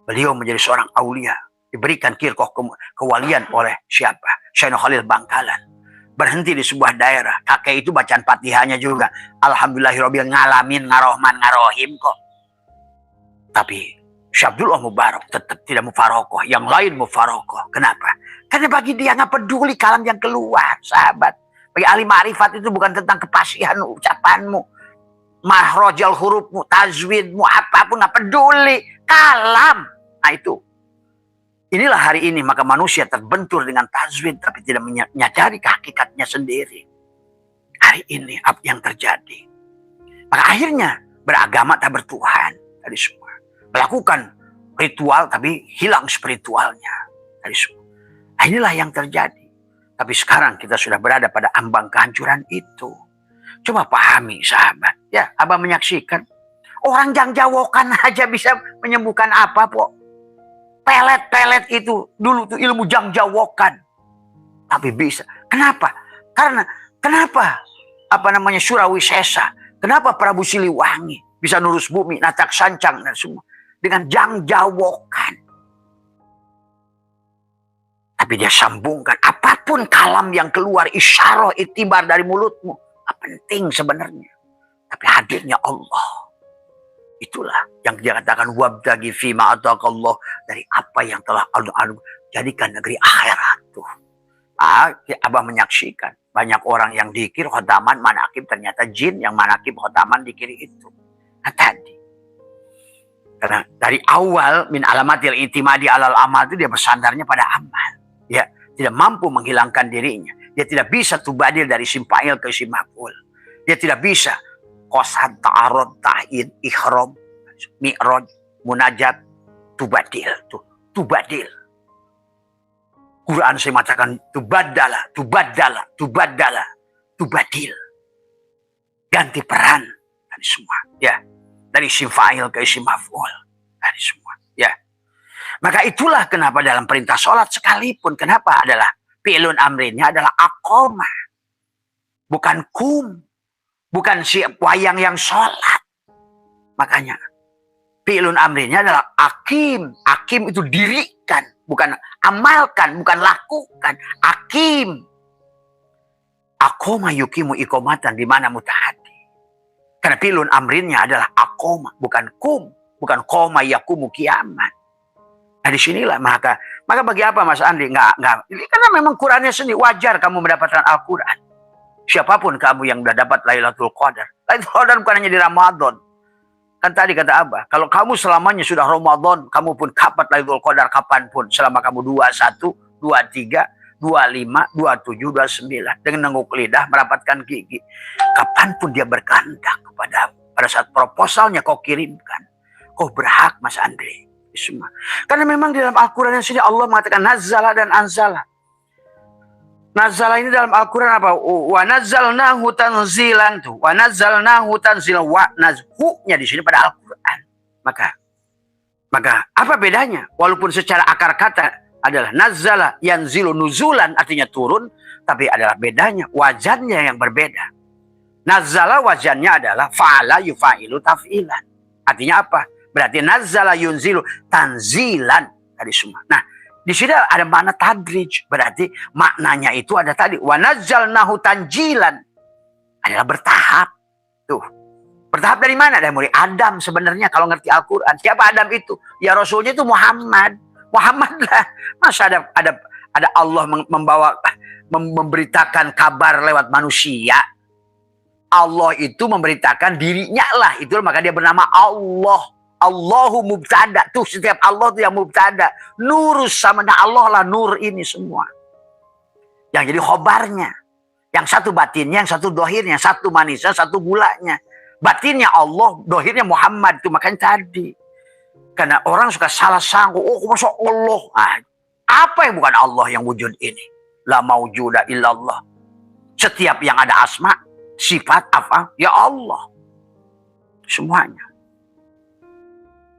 Beliau menjadi seorang aulia, diberikan kirkoh kewalian oleh siapa? Syekh Khalil Bangkalan. Berhenti di sebuah daerah. Kakek itu bacaan Fatihahnya juga alhamdulillahirabbil ngalamin ngarohman ngarohim kok. Tapi Syekh Abdullah Mubarak tetap tidak mufarokoh, yang lain mufarokoh. Kenapa? Karena bagi dia nggak peduli kalam yang keluar, sahabat. Bagi ahli ma'rifat itu bukan tentang kepasihan ucapanmu, mahrojal hurufmu, tajwidmu, apapun nggak peduli. Kalam. Nah itu. Inilah hari ini maka manusia terbentur dengan tajwid tapi tidak menyadari hakikatnya sendiri. Hari ini apa yang terjadi? Maka akhirnya beragama tak bertuhan tadi semua. Melakukan ritual tapi hilang spiritualnya tadi semua. Nah, inilah yang terjadi. Tapi sekarang kita sudah berada pada ambang kehancuran itu. Coba pahami sahabat. Ya, Abah menyaksikan. Orang jangjawokan aja bisa menyembuhkan apa, po. Pelet-pelet itu dulu tuh ilmu jangjawokan. Tapi bisa. Kenapa? Karena kenapa? Surawi Sesa. Kenapa Prabu Siliwangi bisa nurus bumi, natak sancang dan semua dengan jangjawokan. Tapi dia sambungkan apapun kalam yang keluar isyarah itibar dari mulutmu. Penting sebenarnya. Tapi hadirnya Allah. Itulah yang dia katakan wabtagi fima ataqallah, dari apa yang telah Allah jadikan negeri akhirat tuh. Abah menyaksikan banyak orang yang dikir khotaman manakib ternyata jin yang manakib khotaman dikir itu. Nah tadi. Karena dari awal min alamatil itimadi alal amal itu dia bersandarnya pada amal. Ya, tidak mampu menghilangkan dirinya. Dia tidak bisa tubadir dari simpail ke simaful. Dia tidak bisa qasad, ta'arud, ta'in, ikhram, mi'raj, munajat, tubadil. Tubadil. Quran saya mengatakan tubadala, tubadil. Ganti peran dari semua. Ya, dari simpail ke simaful. Dari semua. Ya. Maka itulah kenapa dalam perintah sholat sekalipun, kenapa adalah fi'lun amrinnya adalah aqomah. Bukan kum. Bukan si wayang yang sholat. Makanya fi'lun amrinnya adalah akim. Akim itu dirikan. Bukan amalkan, bukan lakukan. Akim. Aqomah yukimu ikomatan di mana mutahadi. Karena fi'lun amrinnya adalah aqomah. Bukan kum. Bukan qoma yakumu kiamat. Nah disinilah maka bagi apa Mas Andi? Enggak. Karena memang Qurannya sendiri wajar kamu mendapatkan Al-Quran. Siapapun kamu yang sudah dapat Lailatul Qadar. Lailatul Qadar bukan hanya di Ramadan. Kan tadi kata Abah, kalau kamu selamanya sudah Ramadan, kamu pun dapat Lailatul Qadar kapanpun. Selama kamu 21, 23, 25, 27, 29. Dengan nenguk lidah, merapatkan gigi. Kapanpun dia berkehendak kepada pada saat proposalnya kau kirimkan. Kau berhak Mas Andri. Semua. Karena memang di dalam Al-Quran yang sini Allah mengatakan nazzala dan anzala. Nazzala ini dalam Al-Quran apa? Wa nazzalnahu tanzilan tuh. Wa nazzalnahu tanzilan. Wa nazhunya di sini pada Al-Quran. Maka apa bedanya? Walaupun secara akar kata adalah nazzala yanzilu nuzulan artinya turun, tapi adalah bedanya wajannya yang berbeda. Nazzala wajannya adalah fa'ala yufa'ilu taf'ilan. Artinya apa? Berarti nazzala yunzilu tanzilan tadi semua. Nah, di sini ada makna tadrij. Berarti maknanya itu ada tadi wa nazzalnahu tanjilan. Adalah bertahap. Tuh. Bertahap dari mana? Dari mulai Adam sebenarnya kalau ngerti Al-Qur'an. Siapa Adam itu? Ya Rasulnya itu Muhammad. Muhammad lah. Masa ada Allah memberitakan kabar lewat manusia. Allah itu memberitakan dirinya lah. Itu maka dia bernama Allah. Allahu mubtada. Tuh setiap Allah tuh yang mubtada. Nurus sama Allah lah nur ini semua. Yang jadi khobarnya. Yang satu batinnya, yang satu dohirnya. Satu manisnya, satu gulanya. Batinnya Allah, dohirnya Muhammad. Itu makanya tadi. Karena orang suka salah sangka, oh masuk Allah. Nah, apa yang bukan Allah yang wujud ini? La maujuda illallah. Setiap yang ada asma, sifat, apa? Ya Allah. Semuanya.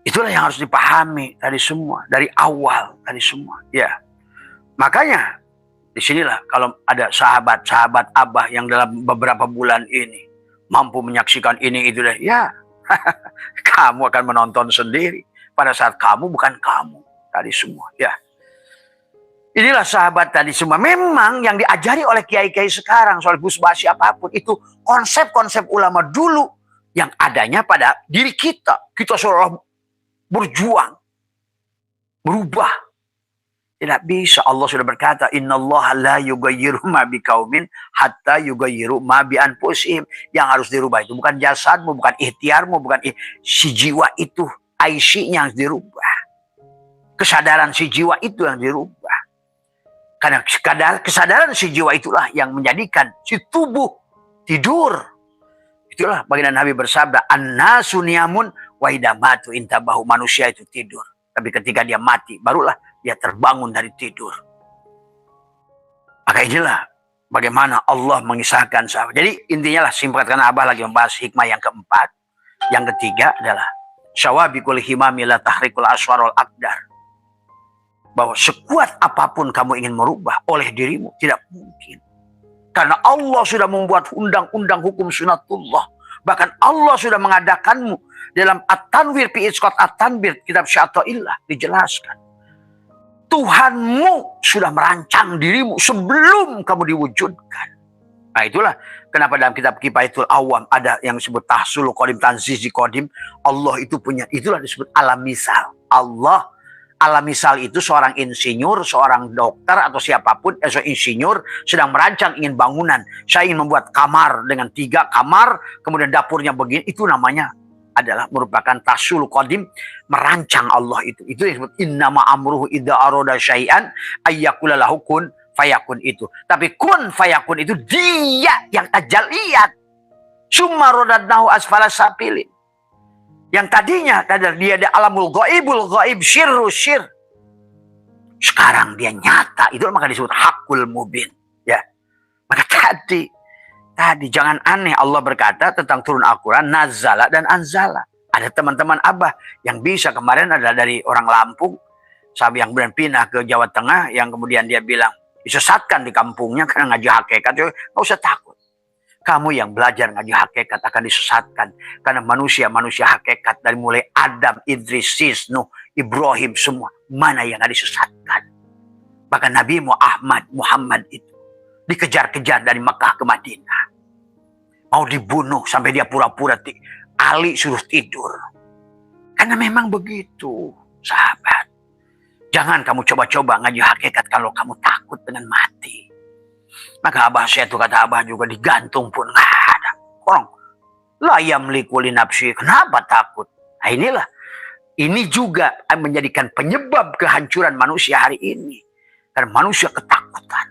Itulah yang harus dipahami tadi semua. Dari awal tadi semua. Ya. Makanya, disinilah kalau ada sahabat-sahabat Abah yang dalam beberapa bulan ini mampu menyaksikan ini itu, ya kamu akan menonton sendiri. Pada saat kamu bukan kamu tadi semua. Ya. Inilah sahabat tadi semua. Memang yang diajari oleh kiai-kiai sekarang soal Gus Basi apapun itu konsep-konsep ulama dulu yang adanya pada diri kita. Kita seolah berjuang, berubah. Tidak bisa. Allah sudah berkata, innallaha la yughayyiru ma biqaumin hatta yughayyiru ma bi anfusihim. Yang harus dirubah itu bukan jasadmu, bukan ikhtiarmu, bukan si jiwa itu, aisyinya yang dirubah. Kesadaran si jiwa itu yang dirubah. Karena kesadaran si jiwa itulah yang menjadikan si tubuh tidur. Itulah baginda Nabi bersabda, an-nasu niyamun wa idza matu intabahu. Manusia itu tidur. Tapi ketika dia mati, barulah dia terbangun dari tidur. Maka inilah bagaimana Allah mengisahkan sahabat. Jadi intinya lah, singkat karena Abah lagi membahas hikmah yang keempat. Yang ketiga adalah syawabikul himami la tahrikul aswarul akdar. Bahwa sekuat apapun kamu ingin merubah oleh dirimu, tidak mungkin. Karena Allah sudah membuat undang-undang hukum sunatullah. Bahkan Allah sudah mengadakanmu dalam At-Tanwir fi Isqat At-Tanbir, kitab Syata'illah, dijelaskan. Tuhanmu sudah merancang dirimu sebelum kamu diwujudkan. Nah itulah kenapa dalam kitab Kifayatul Awam ada yang disebut Tahsul Qadim Tanzizi Qadim. Allah itu punya, itulah disebut alam misal. Allah alam misal itu seorang insinyur, seorang dokter atau siapapun, seorang insinyur sedang merancang ingin bangunan. Saya ingin membuat kamar dengan 3 kamar, kemudian dapurnya begini. Itu namanya adalah merupakan tahsul qadim, merancang Allah itu. Itu yang disebut innama amruhu idza arada syai'an ayyakula lahu kun fayakun itu. Tapi kun fayakun itu dia yang tajalliyat. Summa radadnahu asfala safilin. Yang tadinya dia ada alamul ghaibul ghaib syirru syir. Sekarang dia nyata. Itu maka disebut hakul mubin. Ya. Maka tadi jangan aneh, Allah berkata tentang turun Al-Quran, nazala dan anzala. Ada teman-teman Abah yang bisa kemarin adalah dari orang Lampung, sampai yang kemudian pindah ke Jawa Tengah, yang kemudian dia bilang disesatkan di kampungnya karena ngaji hakikat. Nggak usah takut. Kamu yang belajar ngaji hakikat akan disesatkan. Karena manusia hakikat dari mulai Adam, Idris, Sis, Nuh, Ibrahim semua. Mana yang nggak disesatkan? Bahkan Nabi Muhammad itu dikejar-kejar dari Mekah ke Madinah. Mau dibunuh sampai dia pura-pura Ali suruh tidur. Karena memang begitu, sahabat. Jangan kamu coba-coba ngaji hakikat kalau kamu takut dengan mati. Maka Abah saya itu kata Abah juga digantung pun nggak ada. Orang la yamliku li nafsi. Kenapa takut? Nah inilah. Ini juga menjadikan penyebab kehancuran manusia hari ini. Karena manusia ketakutan.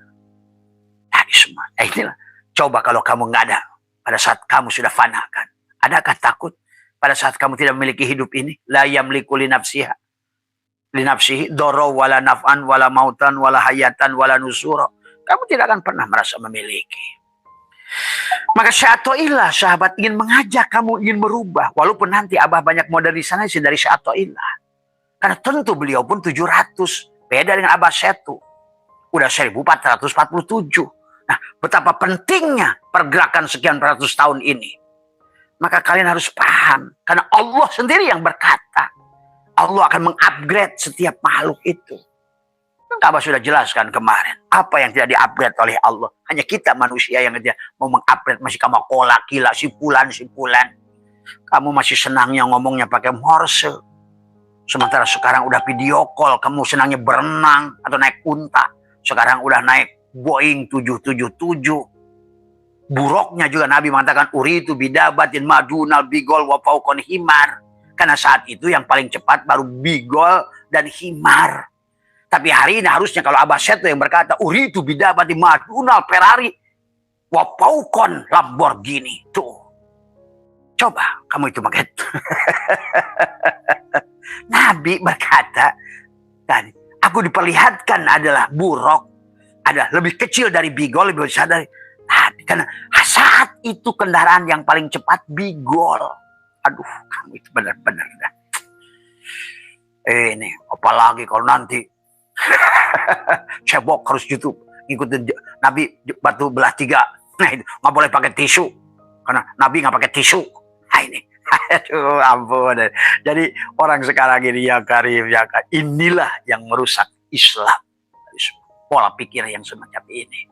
Semua. Inilah. Coba kalau kamu nggak ada pada saat kamu sudah fanakan. Adakah takut pada saat kamu tidak memiliki hidup ini? La yamliku li nafsiha. Li nafsihi doro wala naf'an wala mautan wala hayatan wala nusura. Kamu tidak akan pernah merasa memiliki. Maka Syatoillah sahabat ingin mengajak kamu ingin merubah. Walaupun nanti Abah banyak modernisasi dari Syatoillah. Karena tentu beliau pun 700. Beda dengan Abah Setu. Udah 1447. Nah, betapa pentingnya pergerakan sekian ratus tahun ini. Maka kalian harus paham. Karena Allah sendiri yang berkata. Allah akan mengupgrade setiap makhluk itu. Abah sudah jelaskan kemarin. Apa yang tidak di-upgrade oleh Allah. Hanya kita manusia yang tidak mau meng-upgrade. Masih kamu kolak, gila, sipulan. Kamu masih senangnya ngomongnya pakai morse. Sementara sekarang udah video call. Kamu senangnya berenang atau naik unta. Sekarang udah naik Boeing 777. Buruknya juga Nabi mengatakan uritu bidabatin madunal bigol wa fauqon himar. Karena saat itu yang paling cepat baru bigol dan himar. Tapi hari ini harusnya kalau Abah Setu yang berkata uritu bidabatin madunal Ferrari wa fauqon Lamborghini. Tuh. Coba kamu itu pakai. Nabi berkata, tadi, aku diperlihatkan adalah buruk, adalah lebih kecil dari bigol, lebih besar dari Nabi. Karena saat itu kendaraan yang paling cepat bigol. Aduh, kamu itu benar-benar dah. Ini, apalagi kalau nanti cebok harus gitu, ngikutin Nabi batu belah 3. Nah itu, nggak boleh pakai tisu. Karena Nabi nggak pakai tisu. Nah ini, aduh ampun. Jadi orang sekarang ini ya Karim, ya Karim, inilah yang merusak Islam. Pola pikir yang semacam ini.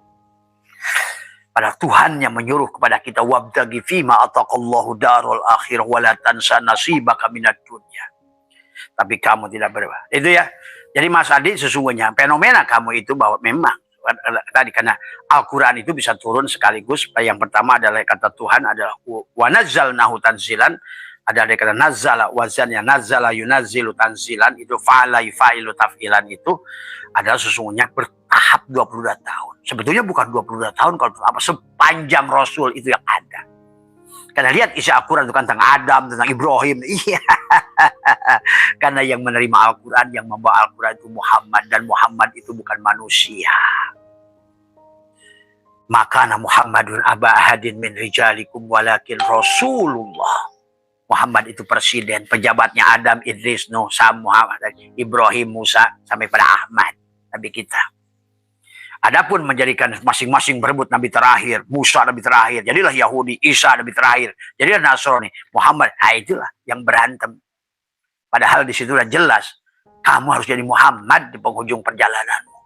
Pada Tuhan yang menyuruh kepada kita, wabtaghi fima ataqallahu darul akhirah wa la tansa nasibaka minad dunya. Tapi kamu tidak berubah. Itu ya. Jadi Mas Adi, sesungguhnya fenomena kamu itu bahwa memang tadi karena Al-Quran itu bisa turun sekaligus. Yang pertama adalah kata Tuhan adalah wa nazzalnahu tanzilan. Ada kata nazzala wazannya nazzala yunazzilu tanzilan, itu fa'ala fa'ilu taf'ilan, itu adalah sesungguhnya bertahap 22 tahun. Sebetulnya bukan 22 tahun kalau apa sepanjang Rasul itu yang ada. Karena lihat isi Al-Quran itu kan tentang Adam, tentang Ibrahim. Iya. Karena yang menerima Al-Quran, yang membawa Al-Quran itu Muhammad, dan Muhammad itu bukan manusia. Makana Muhammadun aba ahadin min rijalikum walakin Rasulullah. Muhammad itu presiden, pejabatnya Adam, Idris, Nuh, Sam, Muhammad, Ibrahim, Musa, sampai pada Ahmad, Nabi kita. Adapun menjadikan masing-masing berebut Nabi terakhir, Musa Nabi terakhir, jadilah Yahudi, Isa Nabi terakhir, jadilah Nasrani, Muhammad, nah itulah yang berantem. Padahal di situlah jelas, kamu harus jadi Muhammad di penghujung perjalananmu.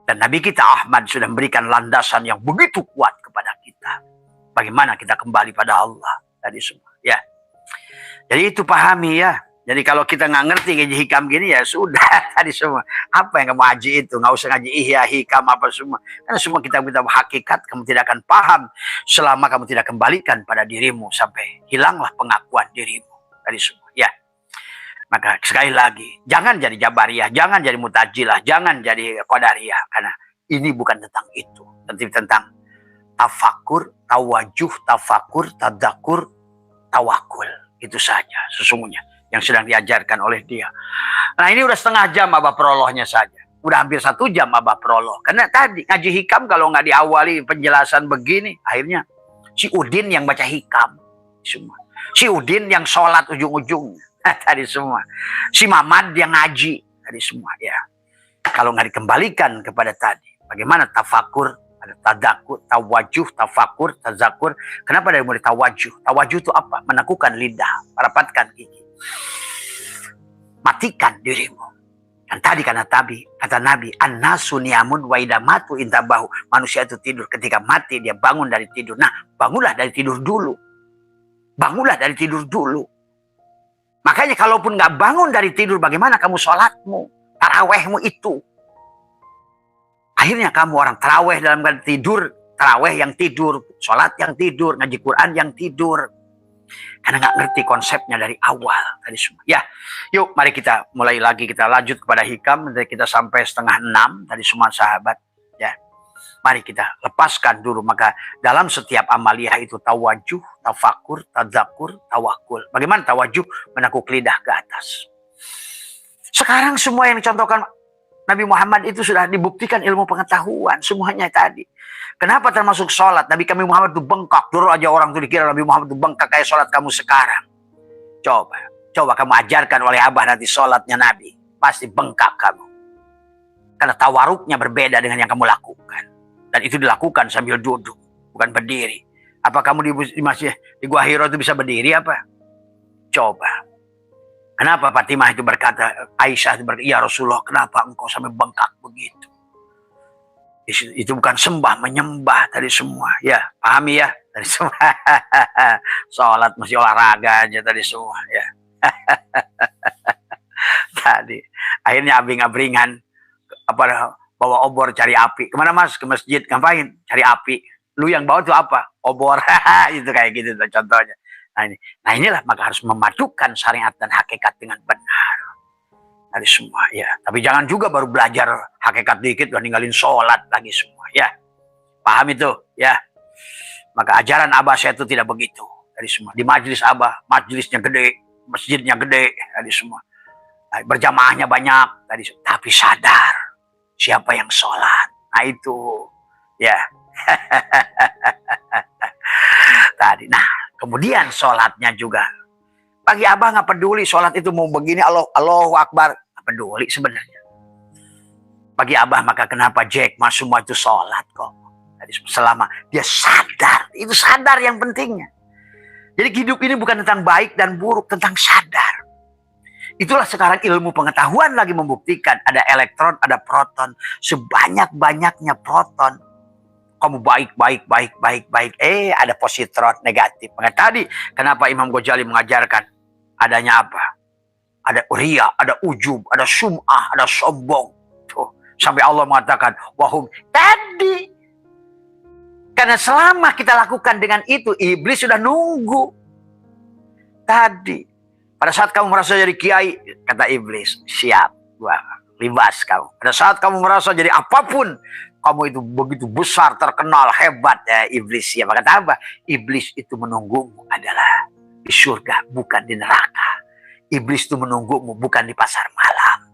Dan Nabi kita Ahmad sudah memberikan landasan yang begitu kuat kepada kita. Bagaimana kita kembali pada Allah tadi semua, ya. Jadi itu pahami ya. Jadi kalau kita nggak ngerti ngaji hikam gini ya sudah tadi semua. Apa yang kamu ngaji itu? Nggak usah ngaji ihya, hikam apa semua. Karena semua kitab-kitab hakikat kamu tidak akan paham selama kamu tidak kembalikan pada dirimu sampai hilanglah pengakuan dirimu tadi semua. Ya. Maka sekali lagi, jangan jadi Jabariyah, jangan jadi Mutajilah, jangan jadi Qadariyah. Karena ini bukan tentang itu. Tentang tafakur, tawajuh, tafakur, tadakur, tawakul. Itu saja sesungguhnya yang sedang diajarkan oleh dia. Nah ini udah setengah jam abah prolognya saja. Udah hampir 1 jam abah prolog. Karena tadi ngaji hikam kalau nggak diawali penjelasan begini, akhirnya si Udin yang baca hikam. Semua. Si Udin yang sholat ujung-ujungnya. Tadi semua. Si Mamad yang ngaji. Tadi semua ya. Kalau nggak dikembalikan kepada tadi. Bagaimana tafakur, ada tadakur, tawajuh, tafakur, tazakur. Kenapa dari mulai tawajuh? Tawajuh itu apa? Menekukan lidah, rapatkan gigi. Matikan dirimu. Dan tadi kata Nabi, an-nasu niyamun wa idza matu intabahu. Manusia itu tidur, ketika mati dia bangun dari tidur. Nah, bangunlah dari tidur dulu. Bangunlah dari tidur dulu. Makanya kalaupun nggak bangun dari tidur, bagaimana kamu sholatmu, tarawehmu itu? Akhirnya kamu orang taraweh dalam keadaan tidur, taraweh yang tidur, sholat yang tidur, ngaji Quran yang tidur. Karena nggak ngerti konsepnya dari awal tadi semua. Ya, yuk mari kita mulai lagi, kita lanjut kepada hikam. Dari kita sampai 5:30 tadi semua sahabat. Ya, mari kita lepaskan dulu. Maka dalam setiap amaliyah itu tawajuh, tafakur, tadzakur, tawakul. Bagaimana tawajuh? Menekuk lidah ke atas. Sekarang semua yang dicontohkan Nabi Muhammad itu sudah dibuktikan ilmu pengetahuan semuanya tadi. Kenapa termasuk sholat? Nabi kami Muhammad itu bengkak. Dulu aja orang itu dikira Nabi Muhammad itu bengkak kayak sholat kamu sekarang. Coba kamu ajarkan oleh abah nanti sholatnya Nabi. Pasti bengkak kamu. Karena tawaruknya berbeda dengan yang kamu lakukan. Dan itu dilakukan sambil duduk, bukan berdiri. Apa kamu di masjid di Gua Hiro itu bisa berdiri apa? Coba. Kenapa Fatimah itu berkata, Aisyah itu berkata, ya Rasulullah, kenapa engkau sampai bengkak begitu? Itu bukan sembah, menyembah tadi semua. Ya, pahami ya? Tadi semua. Sholat masih olahraga aja tadi semua. Ya. Tadi. Akhirnya abring-abringan. Bawa obor cari api. Kemana mas? Ke masjid. Ngapain? Cari api. Lu yang bawa itu apa? Obor. Itu kayak gitu contohnya. Nah inilah maka harus memadukan syariat dan hakikat dengan benar. Dari semua ya. Tapi jangan juga baru belajar hakikat dikit udah ninggalin sholat lagi semua ya. Paham itu ya. Maka ajaran abah saya itu tidak begitu. Dari semua. Di majelis abah, majelisnya gede, masjidnya gede, dari semua. berjamaahnya banyak tadi, tapi sadar siapa yang sholat. Nah itu ya. Tadi. Nah, kemudian sholatnya juga. Bagi abah nggak peduli sholat itu mau begini, Allahu Akbar, nggak peduli sebenarnya. Bagi abah maka kenapa Jack Mas semua itu sholat kok. Jadi selama dia sadar, itu sadar yang pentingnya. Jadi hidup ini bukan tentang baik dan buruk, tentang sadar. Itulah sekarang ilmu pengetahuan lagi membuktikan ada elektron, ada proton, sebanyak-banyaknya proton. Kamu baik, ada positron negatif. Maka tadi kenapa Imam Ghazali mengajarkan adanya apa? Ada ria, ada ujub, ada sum'ah, ada sombong. Tuh, sampai Allah mengatakan, wahum tadi. Karena selama kita lakukan dengan itu, iblis sudah nunggu. Tadi. Pada saat kamu merasa jadi kiai, kata iblis, siap, wah, libas kamu. Pada saat kamu merasa jadi apapun, kamu itu begitu besar, terkenal, hebat, ya iblis. Ya, maka apa? Iblis itu menunggumu adalah di surga, bukan di neraka. Iblis itu menunggumu bukan di pasar malam.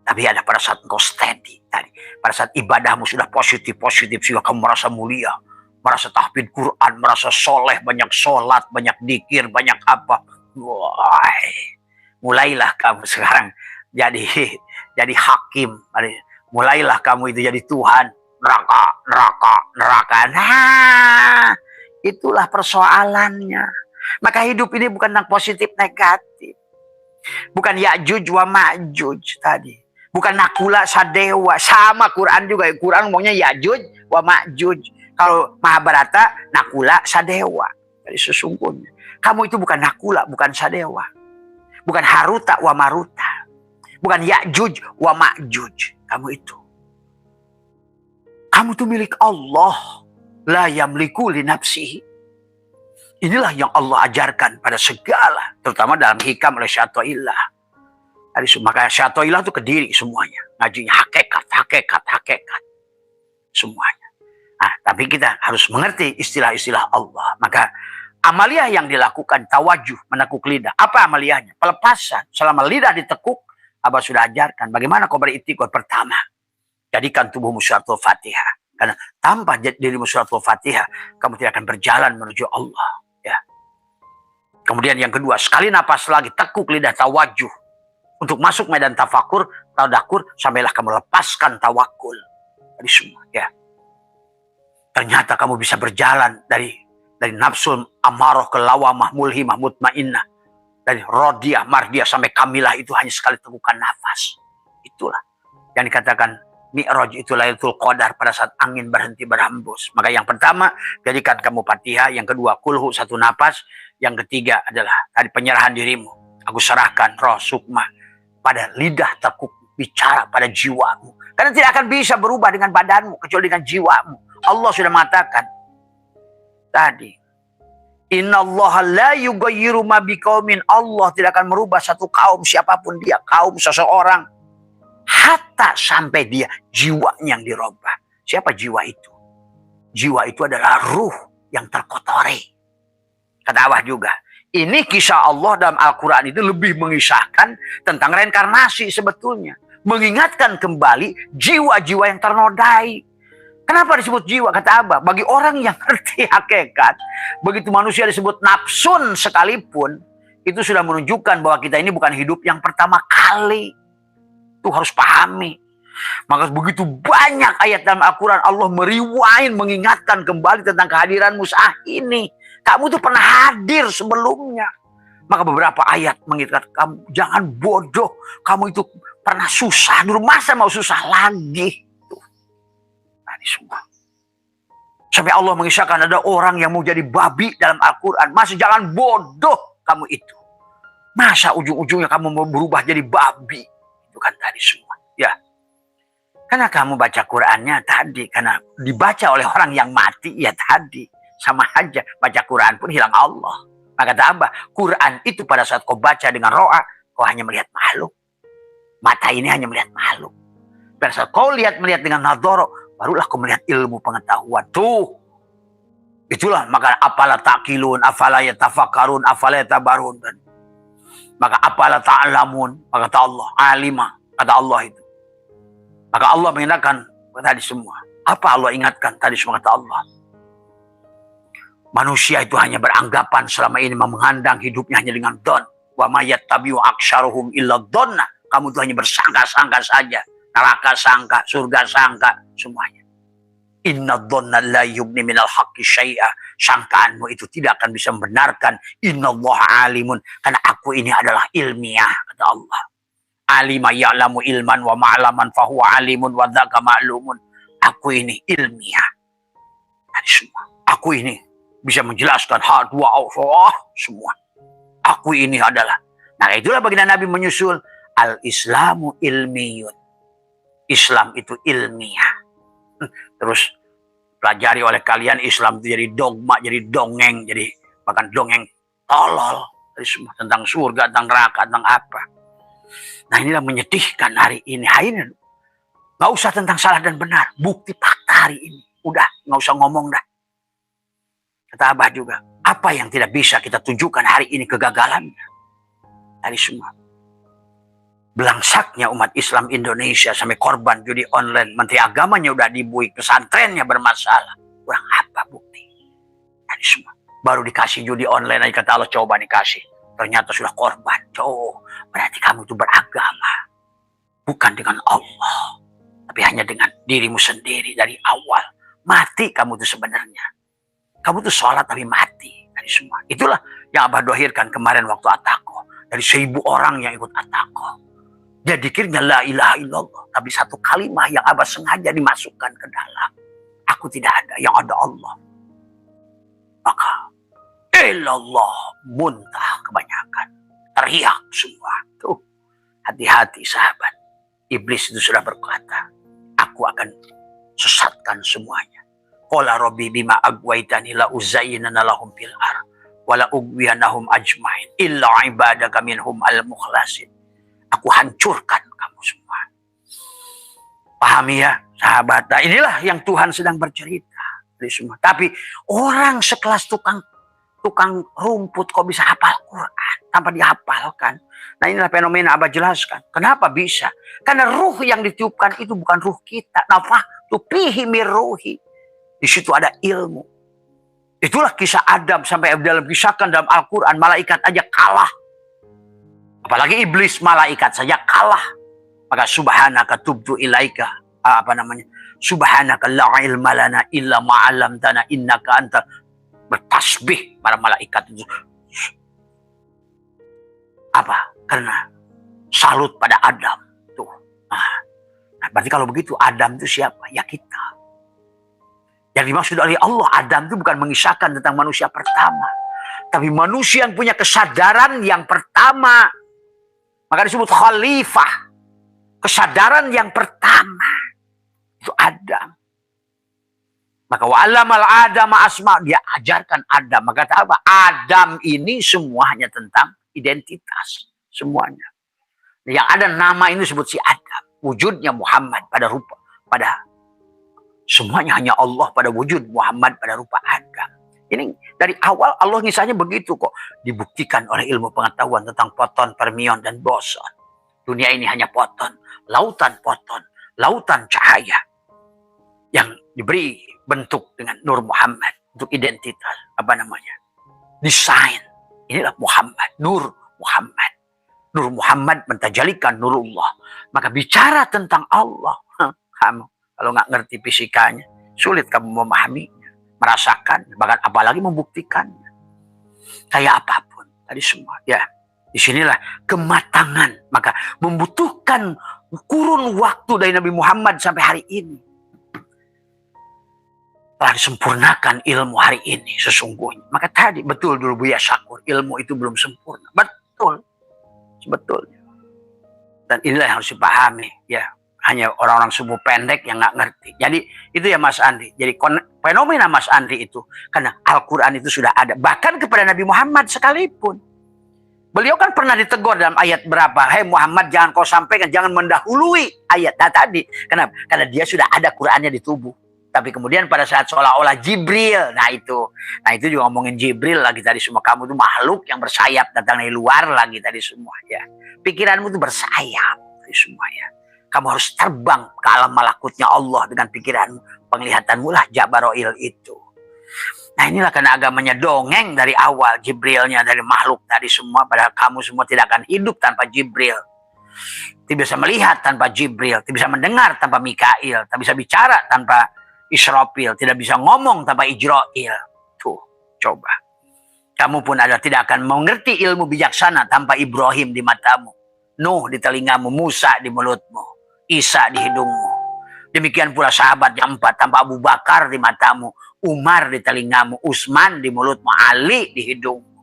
Tapi ada pada saat engkau steady tadi. Pada saat ibadahmu sudah positif, sehingga kamu merasa mulia. Merasa tahfidz Quran, merasa soleh, banyak sholat, banyak dzikir, banyak apa. Wah, mulailah kamu sekarang jadi hakim. Mulailah kamu itu jadi Tuhan. Neraka. Nah, itulah persoalannya. Maka hidup ini bukan tentang positif negatif. Bukan Ya'juj wa Ma'juj tadi. Bukan Nakula Sadewa. Sama Quran juga. Quran ngomongnya Ya'juj wa Ma'juj. Kalau Mahabharata, Nakula Sadewa. Jadi sesungguhnya kamu itu bukan Nakula, bukan Sadewa. Bukan Haruta wa Maruta. Bukan Ya'juj wa Ma'juj. Kamu itu. Kamu itu milik Allah. La yamliku li nafsihi. Inilah yang Allah ajarkan pada segala. Terutama dalam hikam oleh Syatoillah. Maka Syatoillah itu kediri semuanya. Ngajinya hakikat. Semuanya. Nah, tapi kita harus mengerti istilah-istilah Allah. Maka amaliyah yang dilakukan tawajuh, menekuk lidah. Apa amaliyahnya? Pelepasan. Selama lidah ditekuk, Abah sudah ajarkan bagaimana kau beritikad. Pertama, jadikan tubuhmu suratul Fatihah. Karena tanpa dirimu suratul Fatihah, kamu tidak akan berjalan menuju Allah. Ya. Kemudian yang kedua, sekali napas lagi, tekuk lidah tawajuh. Untuk masuk medan tafakur, tadakur, sampailah kamu lepaskan tawakul. Dari semua. Ya. Ternyata kamu bisa berjalan dari nafsul amarah ke lawamah, mulhimah, mutmainnah. Dari rodiyah, mardiyah sampai kamilah itu hanya sekali tegukan nafas. Itulah yang dikatakan Mi'raj itu Lailatul Qadar pada saat angin berhenti berhembus. Maka yang pertama, jadikan kamu Fatihah. Yang kedua, kulhu satu nafas. Yang ketiga adalah tadi penyerahan dirimu. Aku serahkan roh sukma pada lidah tekuk, bicara pada jiwamu. Karena tidak akan bisa berubah dengan badanmu kecuali dengan jiwamu. Allah sudah mengatakan tadi, innallaha la yughayyiru ma biqaumin. Allah tidak akan merubah satu kaum, siapapun dia, kaum seseorang, hatta sampai dia jiwanya yang dirubah. Siapa jiwa itu? Jiwa itu adalah ruh yang terkotori. Kata Allah juga, ini kisah Allah dalam Al-Quran itu lebih mengisahkan tentang reinkarnasi sebetulnya. Mengingatkan kembali jiwa-jiwa yang ternodai. Kenapa disebut jiwa? Kata Abah, bagi orang yang ngerti hakikat, begitu manusia disebut nafsun sekalipun, itu sudah menunjukkan bahwa kita ini bukan hidup yang pertama kali. Itu harus pahami. Maka begitu banyak ayat dalam Al-Quran, Allah meriwain, mengingatkan kembali tentang kehadiranmu saat ini. Kamu tuh pernah hadir sebelumnya. Maka beberapa ayat mengingatkan kamu, jangan bodoh. Kamu itu pernah susah, dulu masa mau susah lagi. Semua. Sampai Allah mengisahkan ada orang yang mau jadi babi dalam Al-Quran. Masa jangan bodoh kamu itu. Masa ujung-ujungnya kamu mau berubah jadi babi. Itu kan tadi semua. Ya. Karena kamu baca Qurannya tadi. Karena dibaca oleh orang yang mati. Ya tadi. Sama aja. Baca Quran pun hilang Allah. Maka kata Abah, Quran itu pada saat kau baca dengan ro'a, kau hanya melihat makhluk. Mata ini hanya melihat makhluk. Pada saat kau melihat dengan nadhara, barulah kau melihat ilmu pengetahuan. Tuh. Itulah maka afala taqilun, afala yatafakkarun, afala yatabarun. Maka apalah ta'lamun, maka kata Allah, alima, kata Allah itu. Maka Allah mengingatkan tadi semua. Apa Allah ingatkan tadi semua kata Allah? Manusia itu hanya beranggapan selama ini mengandang hidupnya hanya dengan don. Wa mayattabi'u aktsaruhum illa dhanna. Kamu itu hanya bersangka-sangka saja. Neraka sangka, surga sangka, semuanya. Inna dhanna la yughni minal haqqi syai'a. Sangkaanmu itu tidak akan bisa membenarkan. Innallaha alimun. Karena aku ini adalah ilmiah, kata Allah. Alima ya'lamu ilman wa ma'laman fahuwa alimun wa dzaka ma'lumun. Aku ini ilmiah. Tadi semua. Aku ini bisa menjelaskan hal dua Allah semua. Aku ini adalah. Nah itulah baginda Nabi menyusul. Al-Islamu ilmiyun. Islam itu ilmiah. Terus pelajari oleh kalian Islam itu jadi dogma, jadi dongeng, jadi bahkan dongeng tolol. Jadi semua tentang surga, tentang neraka, tentang apa. Nah inilah menyedihkan hari ini. Hari ini nggak usah tentang salah dan benar. Bukti fakta hari ini. Udah, nggak usah ngomong dah. Kata Abah juga, apa yang tidak bisa kita tunjukkan hari ini kegagalannya. Dari semua. Belangsaknya umat Islam Indonesia sampai korban judi online. Menteri agamanya udah dibuik, pesantrennya bermasalah. Kurang apa bukti? Dari semua. Baru dikasih judi online aja kata Allah, coba dikasih. Ternyata sudah korban. Oh, berarti kamu itu beragama. Bukan dengan Allah. Tapi hanya dengan dirimu sendiri dari awal. Mati kamu itu sebenarnya. Kamu itu sholat tapi mati. Dari semua. Itulah yang Abah dohirkan kemarin waktu Atako. Dari 1000 orang yang ikut Atako. Dia dikirnya la ilaha illallah. Tapi satu kalimat yang Abah sengaja dimasukkan ke dalam. Aku tidak ada, yang ada Allah. Maka illallah muntah kebanyakan. Teriak semua. Tuh, hati-hati sahabat. Iblis itu sudah berkata, aku akan sesatkan semuanya. Qala rabbi bima agwaitani la uzayyinana lahum fil ar wala ugwiyanahum ajmain illa ibadaka minhum al-mukhlasin. Aku hancurkan kamu semua. Pahami ya, sahabat. Nah, inilah yang Tuhan sedang bercerita dari semua. Tapi orang sekelas tukang rumput kok bisa hafal Quran tanpa dihafalkan. Nah inilah fenomena Abah jelaskan. Kenapa bisa? Karena ruh yang ditiupkan itu bukan ruh kita. Nafahtu fihi mir ruhi. Di situ ada ilmu. Itulah kisah Adam sampai dalam kisahkan dalam Al-Quran. Malaikat aja kalah. Apalagi iblis, malaikat saja kalah. Maka subhanaka tubtu ilaika. Subhanaka la ilma lana illa ma'alamtana innaka anta. Bertasbih para malaikat itu. Apa? Karena salut pada Adam. Tuh. Nah, berarti kalau begitu Adam itu siapa? Ya kita. Yang dimaksud oleh Allah, Adam itu bukan mengisahkan tentang manusia pertama. Tapi manusia yang punya kesadaran yang pertama. Maka disebut khalifah. Kesadaran yang pertama. Itu Adam. Maka wa'alamal Adama asma. Dia ajarkan Adam. Maka kata apa? Adam ini semua hanya tentang identitas. Semuanya. Yang ada nama ini disebut si Adam. Wujudnya Muhammad pada rupa. Semuanya hanya Allah pada wujud Muhammad pada rupa Adam. Ini dari awal Allah misalnya begitu kok. Dibuktikan oleh ilmu pengetahuan tentang foton, fermion, dan boson. Dunia ini hanya foton, lautan cahaya. Yang diberi bentuk dengan Nur Muhammad. Untuk identitas, desain. Inilah Muhammad, Nur Muhammad. Nur Muhammad mentajalikan Nurullah. Maka bicara tentang Allah. Kamu kalau nggak ngerti fisikanya, sulit kamu memahaminya, merasakan, bahkan apalagi membuktikannya. Kayak apapun, tadi semua. Ya, disinilah kematangan. Maka membutuhkan kurun waktu dari Nabi Muhammad sampai hari ini. Telah disempurnakan ilmu hari ini sesungguhnya. Maka tadi, betul dulu Buya Syakur, ilmu itu belum sempurna. Betul. Sebetulnya. Dan inilah yang harus dipahami. Ya. Hanya orang-orang subuh pendek yang nggak ngerti. Jadi itu ya Mas Andri. Jadi fenomena Mas Andri itu. Karena Al-Quran itu sudah ada. Bahkan kepada Nabi Muhammad sekalipun. Beliau kan pernah ditegur dalam ayat berapa. Hei Muhammad, jangan kau sampaikan. Jangan mendahului ayat. Nah tadi. Kenapa? Karena dia sudah ada Qurannya di tubuh. Tapi kemudian pada saat seolah-olah Jibril, nah itu juga ngomongin Jibril lagi tadi semua. Kamu tuh makhluk yang bersayap datang dari luar lagi tadi semua ya. Pikiranmu tuh bersayap tadi semua ya. Kamu harus terbang ke alam malakutnya Allah dengan pikiranmu. Penglihatanmu lah Jabaroil itu. Nah inilah karena agamanya dongeng dari awal. Jibrilnya dari makhluk tadi semua. Padahal kamu semua tidak akan hidup tanpa Jibril. Tidak bisa melihat tanpa Jibril. Tidak bisa mendengar tanpa Mikail. Tidak bisa bicara tanpa Israfil, tidak bisa ngomong tanpa Ijrail. Tuh, coba. Kamu pun tidak akan mengerti ilmu bijaksana tanpa Ibrahim di matamu, Nuh di telingamu, Musa di mulutmu, Isa di hidungmu. Demikian pula sahabat yang 4 tanpa Abu Bakar di matamu, Umar di telingamu, Utsman di mulutmu, Ali di hidungmu.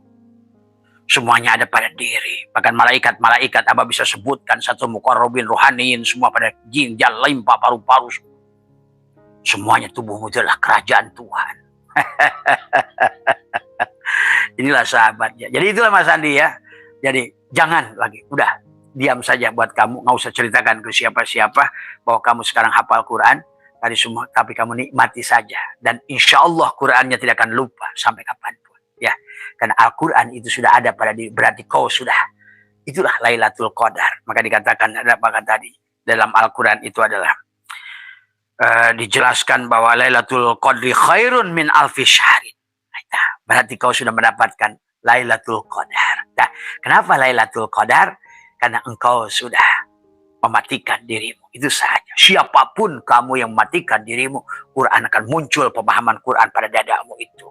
Semuanya ada pada diri. Bahkan malaikat-malaikat Abah bisa sebutkan satu muqarrabin rohaniin semua pada ginjal, limpa, paru-paru. Semuanya tubuhmu adalah kerajaan Tuhan. Inilah sahabatnya. Jadi itulah Mas Andi ya. Jadi jangan lagi. Udah diam saja buat kamu. Nggak usah ceritakan ke siapa-siapa bahwa kamu sekarang hafal Quran. Tadi semua. Tapi kamu nikmati saja. Dan insya Allah Qurannya tidak akan lupa sampai kapanpun. Ya. Karena Al-Quran itu sudah ada pada diri. Berarti kau sudah. Itulah Lailatul Qadar. Maka dikatakan ada apa tadi. Dalam Al-Quran itu adalah. Dijelaskan bahwa Lailatul Qadri khairun min alfi syahrin. Nah, berarti kau sudah mendapatkan Lailatul Qadar. Nah, kenapa Lailatul Qadar? Karena engkau sudah mematikan dirimu. Itu saja. Siapapun kamu yang mematikan dirimu, Quran akan muncul, pemahaman Quran pada dadamu itu.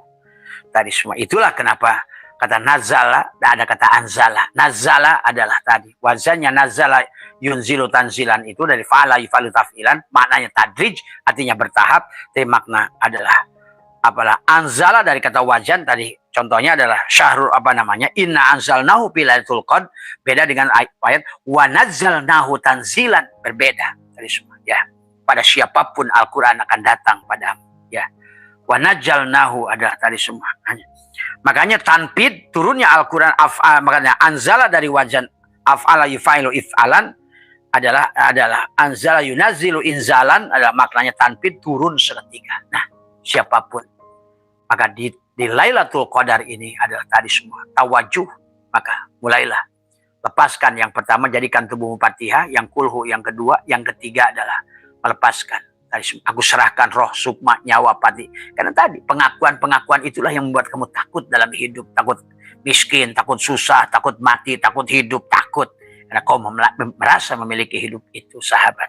Tadi semua. Itulah kenapa kata nazala, ada kata anzala. Nazala adalah tadi. Wazannya nazala yunzilu tanzilan itu dari fa'ala yufalu taf'ilan, maknanya tadrij, artinya bertahap. Tapi makna adalah apalah anzala dari kata wazan tadi. Contohnya adalah syahrul inna anzalnahu fi lailatul qadr, beda dengan ayat wa nazzalnahu tanzilan, berbeda tadi semua ya. Pada siapapun Al-Qur'an akan datang padamu ya. Wa nazzalnahu adalah tadi semua. Makanya tanpid turunnya Al-Qur'an makanya anzala dari wazan af'ala yufailu if'alan adalah anzala yunazzilu inzalan, adalah maknanya tanpid turun seketika. Nah, siapapun maka di Lailatul Qadar ini adalah tadi semua tawajuh, maka mulailah lepaskan. Yang pertama jadikan tubuhmu Fatihah, yang kulhu yang kedua, yang ketiga adalah melepaskan tadi semua. Aku serahkan roh, sukma, nyawa, pati. Karena tadi pengakuan itulah yang membuat kamu takut dalam hidup, takut miskin, takut susah, takut mati, takut hidup, takut. Karena kau merasa memiliki hidup itu, sahabat.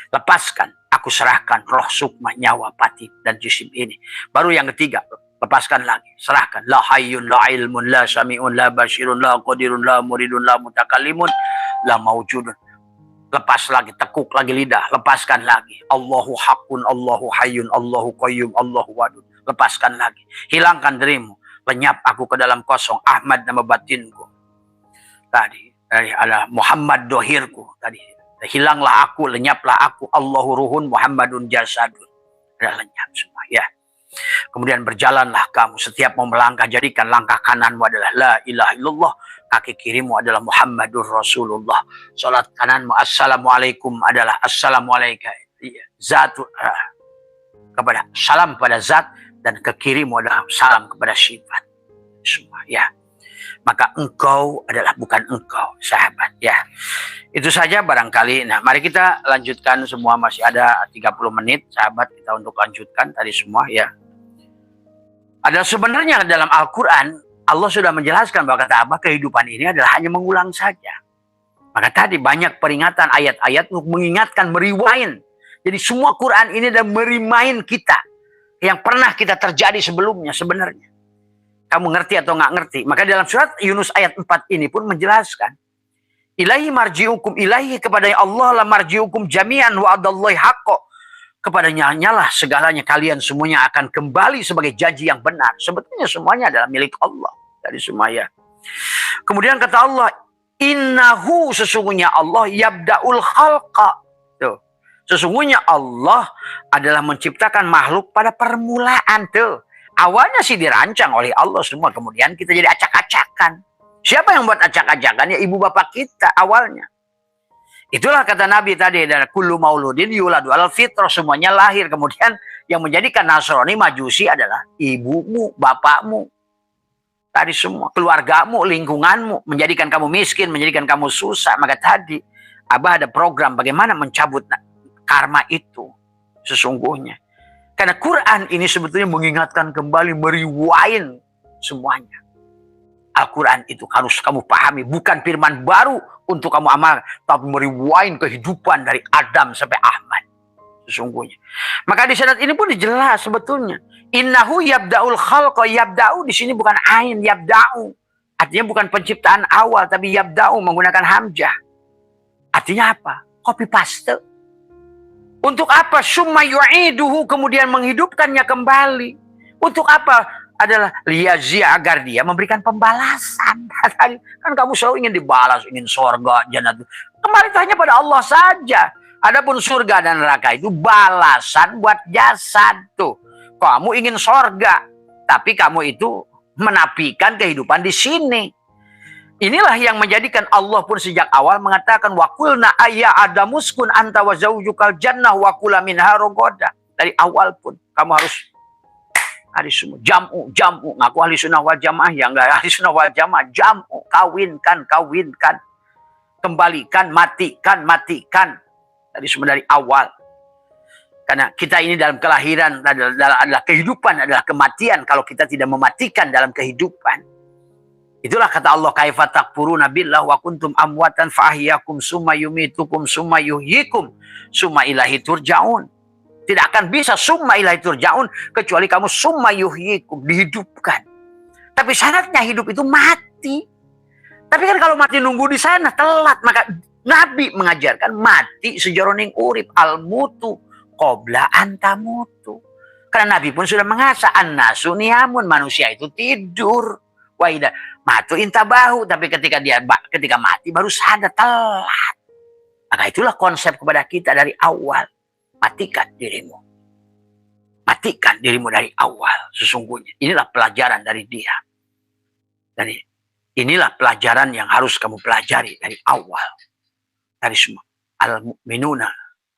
Lepaskan, aku serahkan roh, sukma, nyawa, pati, dan jisim ini. Baru yang ketiga, lepaskan lagi, serahkan. La hayyun, la ilmun, la sami'un, la basirun, la qadirun, la muridun, la mutakallimun, la maujudun. Lepas lagi, tekuk lagi lidah, lepaskan lagi. Allahu haqqun, Allahu hayyun, Allahu qayyum, Allahu wadud. Lepaskan lagi. Hilangkan dirimu. Lenyap aku ke dalam kosong. Ahmad nama batinku. Tadi ada Muhammad dohirku. Tadi hilanglah aku, lenyaplah aku. Allahu ruhun, Muhammadun jasadun. Ada lenyap semua ya. Kemudian berjalanlah kamu. Setiap mau melangkah, jadikan langkah kananmu adalah la ilaha illallah. Kaki kirimu adalah Muhammadur Rasulullah. Salat kananmu assalamualaikum adalah assalamualaikum. Kepada salam pada zat, dan ke kirimu adalah salam kepada sifat. Semua ya. Maka engkau adalah bukan engkau, sahabat ya. Itu saja barangkali. Nah, mari kita lanjutkan semua, masih ada 30 menit sahabat kita untuk lanjutkan tadi semua ya. Ada sebenarnya dalam Al-Qur'an Allah sudah menjelaskan bahwa kata Abah kehidupan ini adalah hanya mengulang saja. Maka tadi banyak peringatan ayat-ayat untuk mengingatkan, meriwain. Jadi semua Quran ini adalah merimain kita yang pernah kita terjadi sebelumnya sebenarnya. Kamu ngerti atau nggak ngerti? Maka dalam surat Yunus ayat 4 ini pun menjelaskan. Ilahi marji'ukum, ilahi kepada Allah la marji'ukum jami'an wa adallahi haqqo. Kepadanya lah segalanya, kalian semuanya akan kembali sebagai janji yang benar. Sebetulnya semuanya adalah milik Allah. Dari semua ya. Kemudian kata Allah, innahu sesungguhnya Allah yabda'ul khalqa. Tuh. Sesungguhnya Allah adalah menciptakan makhluk pada permulaan tuh. Awalnya sih dirancang oleh Allah semua, kemudian kita jadi acak-acakan. Siapa yang buat acak-acakan? Ya ibu bapak kita awalnya. Itulah kata Nabi tadi, dan kullu mauludin yuladu alal fitrah, semuanya lahir. Kemudian yang menjadikan Nasrani Majusi adalah ibumu, bapakmu, tadi semua keluargamu, lingkunganmu, menjadikan kamu miskin, menjadikan kamu susah. Maka tadi Abah ada program bagaimana mencabut karma itu sesungguhnya. Karena Quran ini sebetulnya mengingatkan kembali, merewind semuanya. Al-Quran itu harus kamu pahami, bukan firman baru untuk kamu amal, tapi merewind kehidupan dari Adam sampai Ahmad sesungguhnya. Maka di syarat ini pun dijelas sebetulnya. Innahu yabda'ul khalqa, yabda'u di sini bukan ain, yabda'u. Artinya bukan penciptaan awal, tapi yabda'u menggunakan hamzah. Artinya apa? Copy paste. Untuk apa? Summa yu'iduhu, kemudian menghidupkannya kembali. Untuk apa? Adalah liyazia, agar dia memberikan pembalasan. Kan kamu selalu ingin dibalas, ingin surga, jannah. Kembali hanya pada Allah saja. Adapun surga dan neraka itu balasan buat jasad tuh. Kamu ingin surga, tapi kamu itu menafikan kehidupan di sini. Inilah yang menjadikan Allah pun sejak awal mengatakan waqulna ayya adamuskun anta wa zaujukal jannah wa kula minha ragadan. Dari awal pun kamu harus ahli sunnah, jamu, ngaku ahli sunnah wal jamaah, ya enggak ahli sunnah wal jamaah, jamu, kawinkan, kembalikan, matikan, dari semua dari awal. Karena kita ini dalam kelahiran adalah kehidupan, adalah kematian kalau kita tidak mematikan dalam kehidupan. Itulah kata Allah, kaifa takfuruna billah wa kuntum amwatan fa ahyakum summa yumitukum summa yuhyikum summa ilahi turja'un. Tidak akan bisa summa ilahi turja'un kecuali kamu summa yuhyikum, dihidupkan. Tapi syaratnya hidup itu mati. Tapi kan kalau mati nunggu di sana telat. Maka Nabi mengajarkan mati sejaroning urip, al-mutu qabla antamutu. Karena Nabi pun sudah mengasah an-nasu niyamun, manusia itu tidur. Wa idza matu intabahu, tapi ketika mati baru sadar, telat. Maka itulah konsep kepada kita dari awal. Matikan dirimu. Matikan dirimu dari awal sesungguhnya. Inilah pelajaran dari dia. Dan inilah pelajaran yang harus kamu pelajari dari awal. Dari semua. Al-mu'minuna.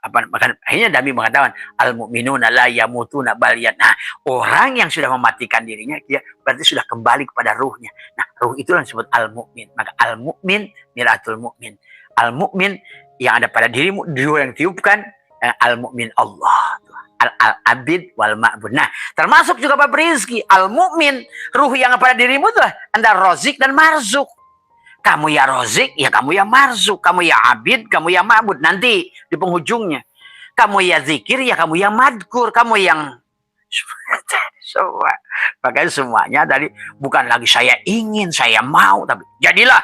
Akhirnya Nabi mengatakan, al-mu'minuna la yamutuna bal yahya. Nah, orang yang sudah mematikan dirinya, dia berarti sudah kembali kepada ruhnya. Nah, ruh itulah yang disebut al-mu'min. Maka al-mu'min, miratul mu'min. Al-mu'min yang ada pada dirimu, dua yang tiupkan, al-mu'min Allah, al-abid wal ma'bud. Nah, termasuk juga bab rizki. Al-mu'min, ruh yang pada dirimu itulah antara rozik dan marzuk. Kamu ya rozik, ya kamu ya marzuk. Kamu ya abid, kamu ya ma'bud. Nanti di penghujungnya. Kamu ya zikir, ya kamu ya madkur. Kamu yang semua. Makanya semuanya tadi bukan lagi saya ingin, saya mau, tapi jadilah.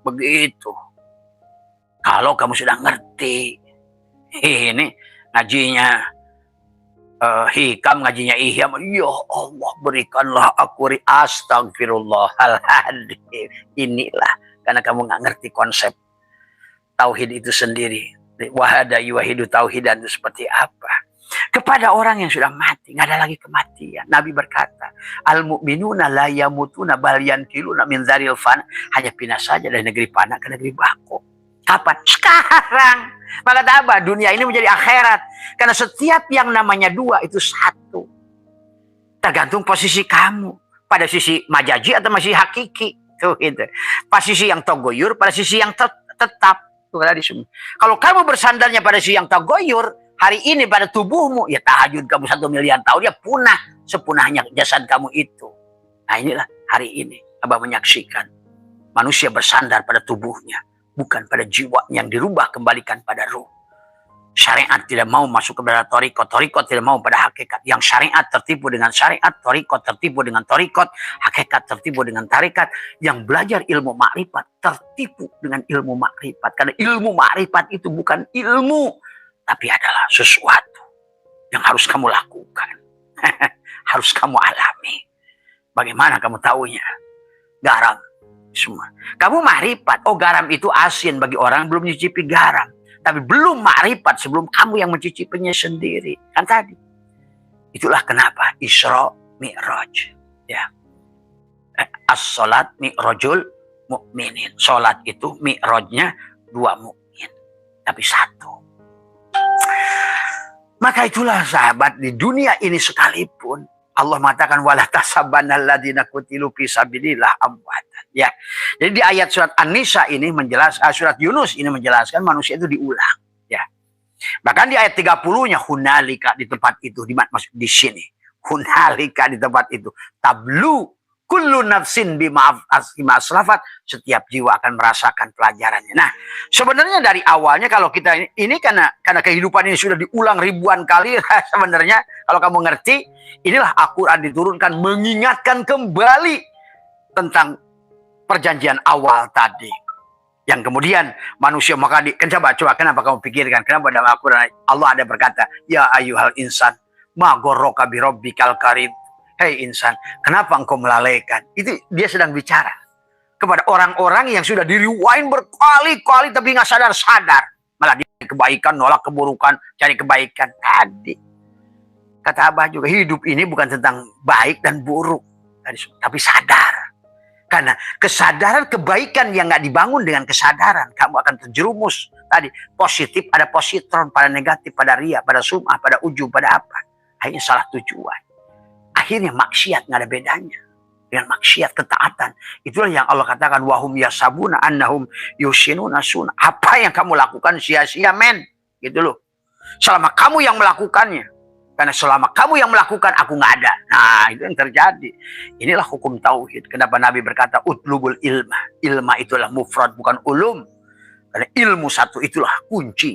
Begitu. Kalau kamu sudah ngerti, ini ngajinya hikam, ngajinya ihyam, ya Allah berikanlah aku astagfirullahaladzim. Inilah karena kamu nggak ngerti konsep tauhid itu sendiri. Wahada yuwahidu tauhidan itu seperti apa? Kepada orang yang sudah mati, nggak ada lagi kematian. Nabi berkata, al-mu'minuna la yamutuna bal yankiluna min dzaril fana. Hanya pindah saja dari negeri panah ke negeri bako. Kapan? Sekarang. Maka apa? Dunia ini menjadi akhirat. Karena setiap yang namanya dua itu satu. Tergantung posisi kamu. Pada sisi majaji atau masih hakiki. Tuh, gitu. Posisi yang togoyur, pada sisi yang tetap. Tuh, kalau kamu bersandarnya pada sisi yang togoyur, hari ini pada tubuhmu, ya tahajud kamu 1 miliar tahun, ya punah. Sepunahnya jasad kamu itu. Nah inilah hari ini. Abah menyaksikan. Manusia bersandar pada tubuhnya. Bukan pada jiwa yang dirubah kembalikan pada ruh. Syariat tidak mau masuk kepada torikot. Torikot tidak mau pada hakikat. Yang syariat tertipu dengan syariat. Torikot tertipu dengan torikot. Hakikat tertipu dengan tarikat. Yang belajar ilmu makrifat tertipu dengan ilmu makrifat. Karena ilmu makrifat itu bukan ilmu. Tapi adalah sesuatu yang harus kamu lakukan. Harus kamu alami. Bagaimana kamu tahunya? Garam. Semua. Kamu makrifat, oh garam itu asin bagi orang yang belum mencicipi garam. Tapi belum makrifat sebelum kamu yang mencicipinya sendiri. Kan tadi. Itulah kenapa Isra Mi'raj. Ya. As-salat mi'rajul mu'minin. Salat itu mi'rajnya dua mukmin, tapi satu. Maka itulah sahabat, di dunia ini sekalipun Allah mengatakan wala tahsabanna alladziina qutilu fi sabilillah amwatan. Ya. Jadi di ayat surat An-Nisa ini menjelaskan, surat Yunus ini menjelaskan manusia itu diulang, ya. Bahkan di ayat 30-nya hunalika, di tempat itu, di sini. Hunalika, di tempat itu. Tablu kullu nafsin bima aslafat, setiap jiwa akan merasakan pelajarannya. Nah, sebenarnya dari awalnya kalau kita ini karena kehidupan ini sudah diulang ribuan kali, sebenarnya kalau kamu ngerti, inilah Al-Quran diturunkan mengingatkan kembali tentang perjanjian awal tadi. Yang kemudian manusia maka coba kenapa kamu pikirkan, kenapa dalam Al-Quran Allah ada berkata, ya ayyuhal insan ma ghurraka bi rabbikal karim. Hei insan, kenapa engkau melalaikan? Itu dia sedang bicara kepada orang-orang yang sudah di-rewind berkali-kali tapi nggak sadar-sadar. Malah dia kebaikan, nolak keburukan, cari kebaikan. Tadi kata Abah juga, hidup ini bukan tentang baik dan buruk, tapi sadar. Karena kesadaran kebaikan yang nggak dibangun dengan kesadaran, kamu akan terjerumus. Tadi positif ada positron, pada negatif, pada ria, pada sum'ah, pada ujub, pada apa. Hanya salah tujuan. Akhirnya maksiat nggak ada bedanya dengan maksiat ketaatan. Itulah yang Allah katakan wahum yasabuna annahum yusinuna sunna. Apa yang kamu lakukan sia-sia, men, gitu loh. Selama kamu yang melakukannya, karena selama kamu yang melakukan aku nggak ada. Nah, itu yang terjadi. Inilah hukum tauhid. Kenapa Nabi berkata utlubul ilma. Ilma itulah mufrad, bukan ulum. Karena ilmu satu itulah kunci.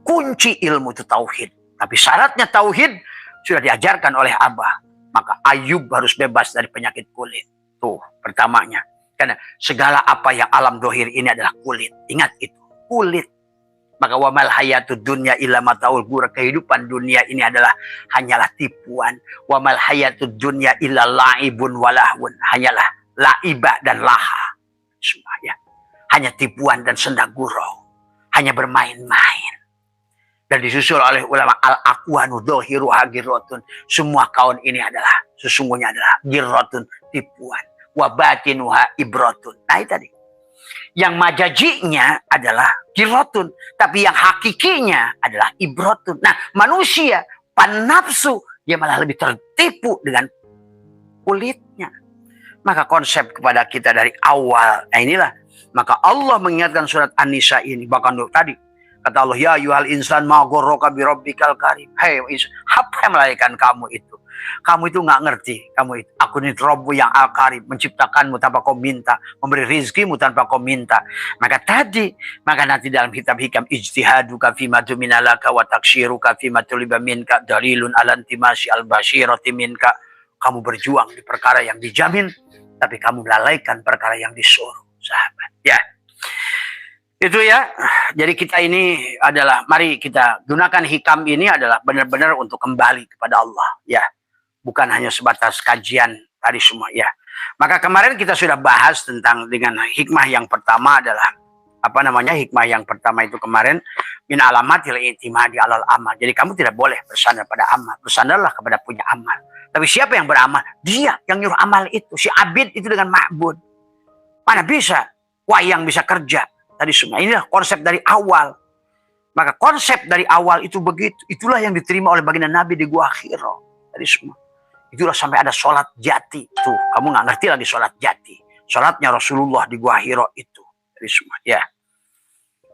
Kunci ilmu itu tauhid. Tapi syaratnya tauhid sudah diajarkan oleh Abah. Maka Ayub harus bebas dari penyakit kulit. Tuh, pertamanya. Karena segala apa yang alam dohir ini adalah kulit. Ingat itu, kulit. Maka wamal hayatud dunya illa mataul ghurur. Kehidupan dunia ini adalah hanyalah tipuan. Wamal hayatud dunya illa la'ibun walahun. Hanyalah la'ibah dan laha. Semua ya. Hanya tipuan dan senda gurau. Hanya bermain-main. Dan disusul oleh ulama al-aqwanu dhahiruha girratun. Semua kaun ini adalah sesungguhnya adalah girratun, tipuan. Wa batinuha ibratun. Nah itu tadi. Yang majajinya adalah girratun, tapi yang hakikinya adalah ibratun. Nah, manusia pan-nafsu dia malah lebih tertipu dengan kulitnya. Maka konsep kepada kita dari awal, nah inilah. Maka Allah mengingatkan surat An-Nisa ini, bahkan tadi kata Allah, ya ayyuhal insan ma ghurraka bi rabbikal karim. Hei insan, apa yang melahirkan kamu itu? Kamu itu nggak ngerti. Kamu itu, aku ini Rabbu yang al-karim, menciptakanmu tanpa kau minta, memberi rizkimu tanpa kau minta. Maka nanti dalam kitab hikam, ijtihaduka fima tuminalaka wa takshiruka fima tuliba minka dalilun ala intimasi al-bashirati minka. Kamu berjuang di perkara yang dijamin, tapi kamu melalaikan perkara yang disuruh, sahabat. Ya. Itu ya, jadi kita ini adalah, mari kita gunakan hikam ini adalah benar-benar untuk kembali kepada Allah, ya. Bukan hanya sebatas kajian tadi semua, ya. Maka kemarin kita sudah bahas tentang dengan hikmah yang pertama adalah, hikmah yang pertama itu kemarin, min alamatil i'timadi alal amal. Jadi kamu tidak boleh bersandar pada amal, bersandarlah kepada punya amal. Tapi siapa yang beramal? Dia yang nyuruh amal itu, si abid itu dengan ma'bud. Mana bisa wayang bisa kerja? Tadi semua inilah konsep dari awal. Maka konsep dari awal itu begitu. Itulah yang diterima oleh baginda Nabi di Gua Hira. Tadi semua. Itulah sampai ada sholat jati. Tuh, kamu nggak ngerti lagi sholat jati. Sholatnya Rasulullah di Gua Hira itu. Tadi semua. Ya.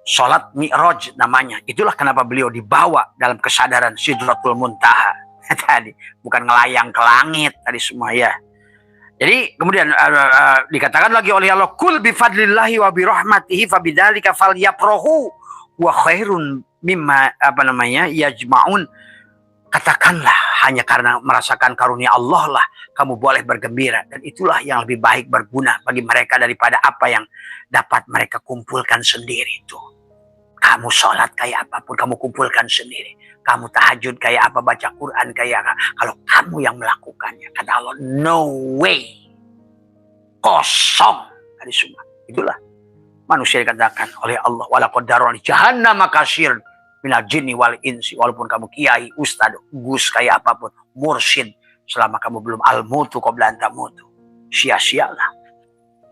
Sholat Mi'raj namanya. Itulah kenapa beliau dibawa dalam kesadaran Sidratul Muntaha. Tadi. Bukan ngelayang ke langit. Tadi semua ya. Jadi kemudian dikatakan lagi oleh Allah, kul bifadlillahi wa birahmatihi fabidzalika falyafrahu wa khairun mimma yajma'un. Katakanlah hanya karena merasakan karunia Allah lah kamu boleh bergembira, dan itulah yang lebih baik berguna bagi mereka daripada apa yang dapat mereka kumpulkan sendiri itu. Kamu sholat kayak apapun kamu kumpulkan sendiri. Kamu tahajud kayak apa, baca Quran kayak apa. Kalau kamu yang melakukannya, kata Allah, no way. Kosong. Tadi semua. Itulah manusia dikatakan oleh Allah, walaqad darani jahannam katsir minal jinni wal insi. Walaupun kamu kiai, ustad, gus kayak apapun, mursyid, selama kamu belum al-mutu qabla an tamutu, sia-sialah.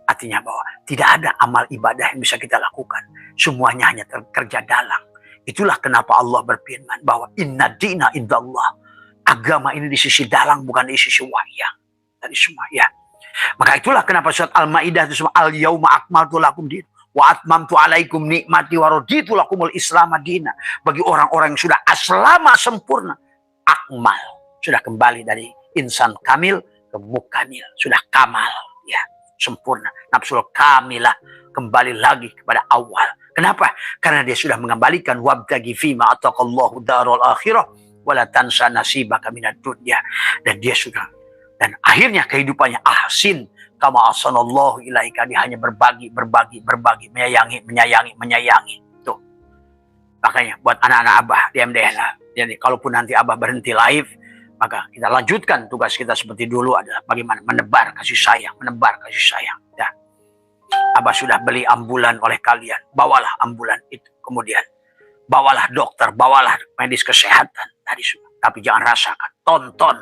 Artinya bahwa tidak ada amal ibadah yang bisa kita lakukan. Semuanya hanya kerja dalang. Itulah kenapa Allah berfirman bahwa inna dina indallah. Agama ini di sisi dalang, bukan di sisi wayang. Tadi semua ya. Maka itulah kenapa surat Al-Maidah itu semua al-yauma akmaltu lakum din wa atmamtu alaikum nikmati wa raditu lakumul islam madina. Bagi orang-orang yang sudah aslama sempurna, akmal, sudah kembali dari insan kamil ke mukamil, sudah kamal ya, sempurna. Nafsul kamilah kembali lagi kepada awal. Kenapa? Karena dia sudah mengembalikan wabtagi fima ataqallahu darul akhirah wala tansa nasibaka minad dunya. Dan dia sudah, dan akhirnya kehidupannya ahsin kama ahsanallahu ilaika. Dia hanya berbagi, menyayangi. Tuh. Makanya buat anak-anak Abah di MDNA, jadi kalaupun nanti Abah berhenti live, maka kita lanjutkan tugas kita seperti dulu, adalah bagaimana menebar kasih sayang, ya. Abah sudah beli ambulan oleh kalian, bawalah ambulan itu. Kemudian bawalah dokter, bawalah medis kesehatan tadi semua. Tapi jangan rasakan, tonton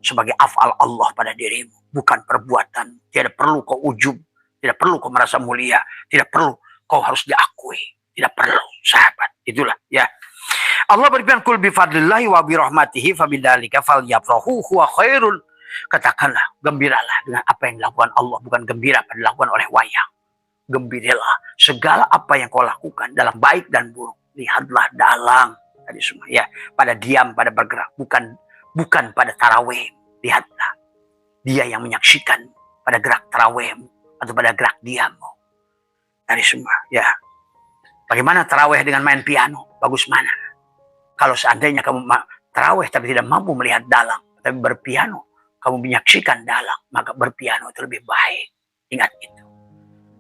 sebagai afal Allah pada dirimu, bukan perbuatan. Tidak perlu kau ujub, tidak perlu kau merasa mulia, tidak perlu kau harus diakui, tidak perlu, sahabat. Itulah ya. Allah berfirman, kul bi fadlillahi wa bi rahmatihi fabidzalika falyafrahu huwa khairul. Katakanlah, gembiralah dengan apa yang dilakukan Allah, bukan gembira pada dilakukan oleh wayang. Gembiralah segala apa yang kau lakukan dalam baik dan buruk. Lihatlah dalang tadi semua ya, pada diam, pada bergerak, bukan pada tarawih. Lihatlah dia yang menyaksikan pada gerak tarawihmu atau pada gerak diammu tadi semua ya. Bagaimana tarawih dengan main piano? Bagus mana? Kalau seandainya kamu tarawih tapi tidak mampu melihat dalang, tapi berpiano, kamu menyaksikan dalang, maka berpiano itu lebih baik. Ingat itu.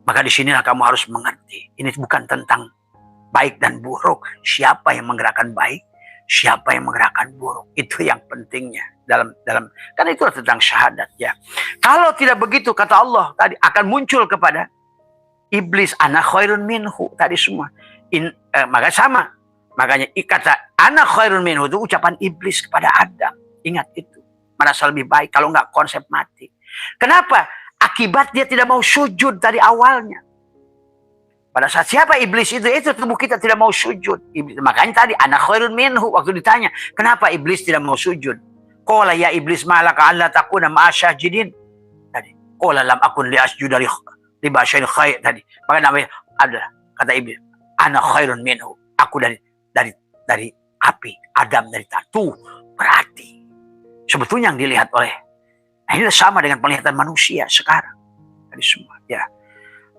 Maka di sinilah kamu harus mengerti. Ini bukan tentang baik dan buruk. Siapa yang menggerakkan baik, siapa yang menggerakkan buruk. Itu yang pentingnya dalam karena itu tentang syahadat ya. Kalau tidak begitu, kata Allah tadi, akan muncul kepada iblis ana khairun minhu tadi semua. Maka sama. Makanya kata ana khairun minhu itu ucapan iblis kepada Adam. Ingat itu. Merasa lebih baik, kalau enggak konsep mati. Kenapa? Akibat dia tidak mau sujud dari awalnya. Pada saat siapa iblis itu tubuh kita tidak mau sujud. Makanya tadi ana khairun minhu, waktu ditanya, kenapa iblis tidak mau sujud? Qala ya iblis malaka alla takuna ma'asyajidin. Tadi, qala lam akun li asjuda li basyarin khair tadi. Maka namanya adalah kata iblis, ana khairun minhu. Aku dari api, Adam dari tanah. Berarti sebetulnya yang dilihat oleh, nah ini sama dengan penglihatan manusia sekarang. Tadi semua ya.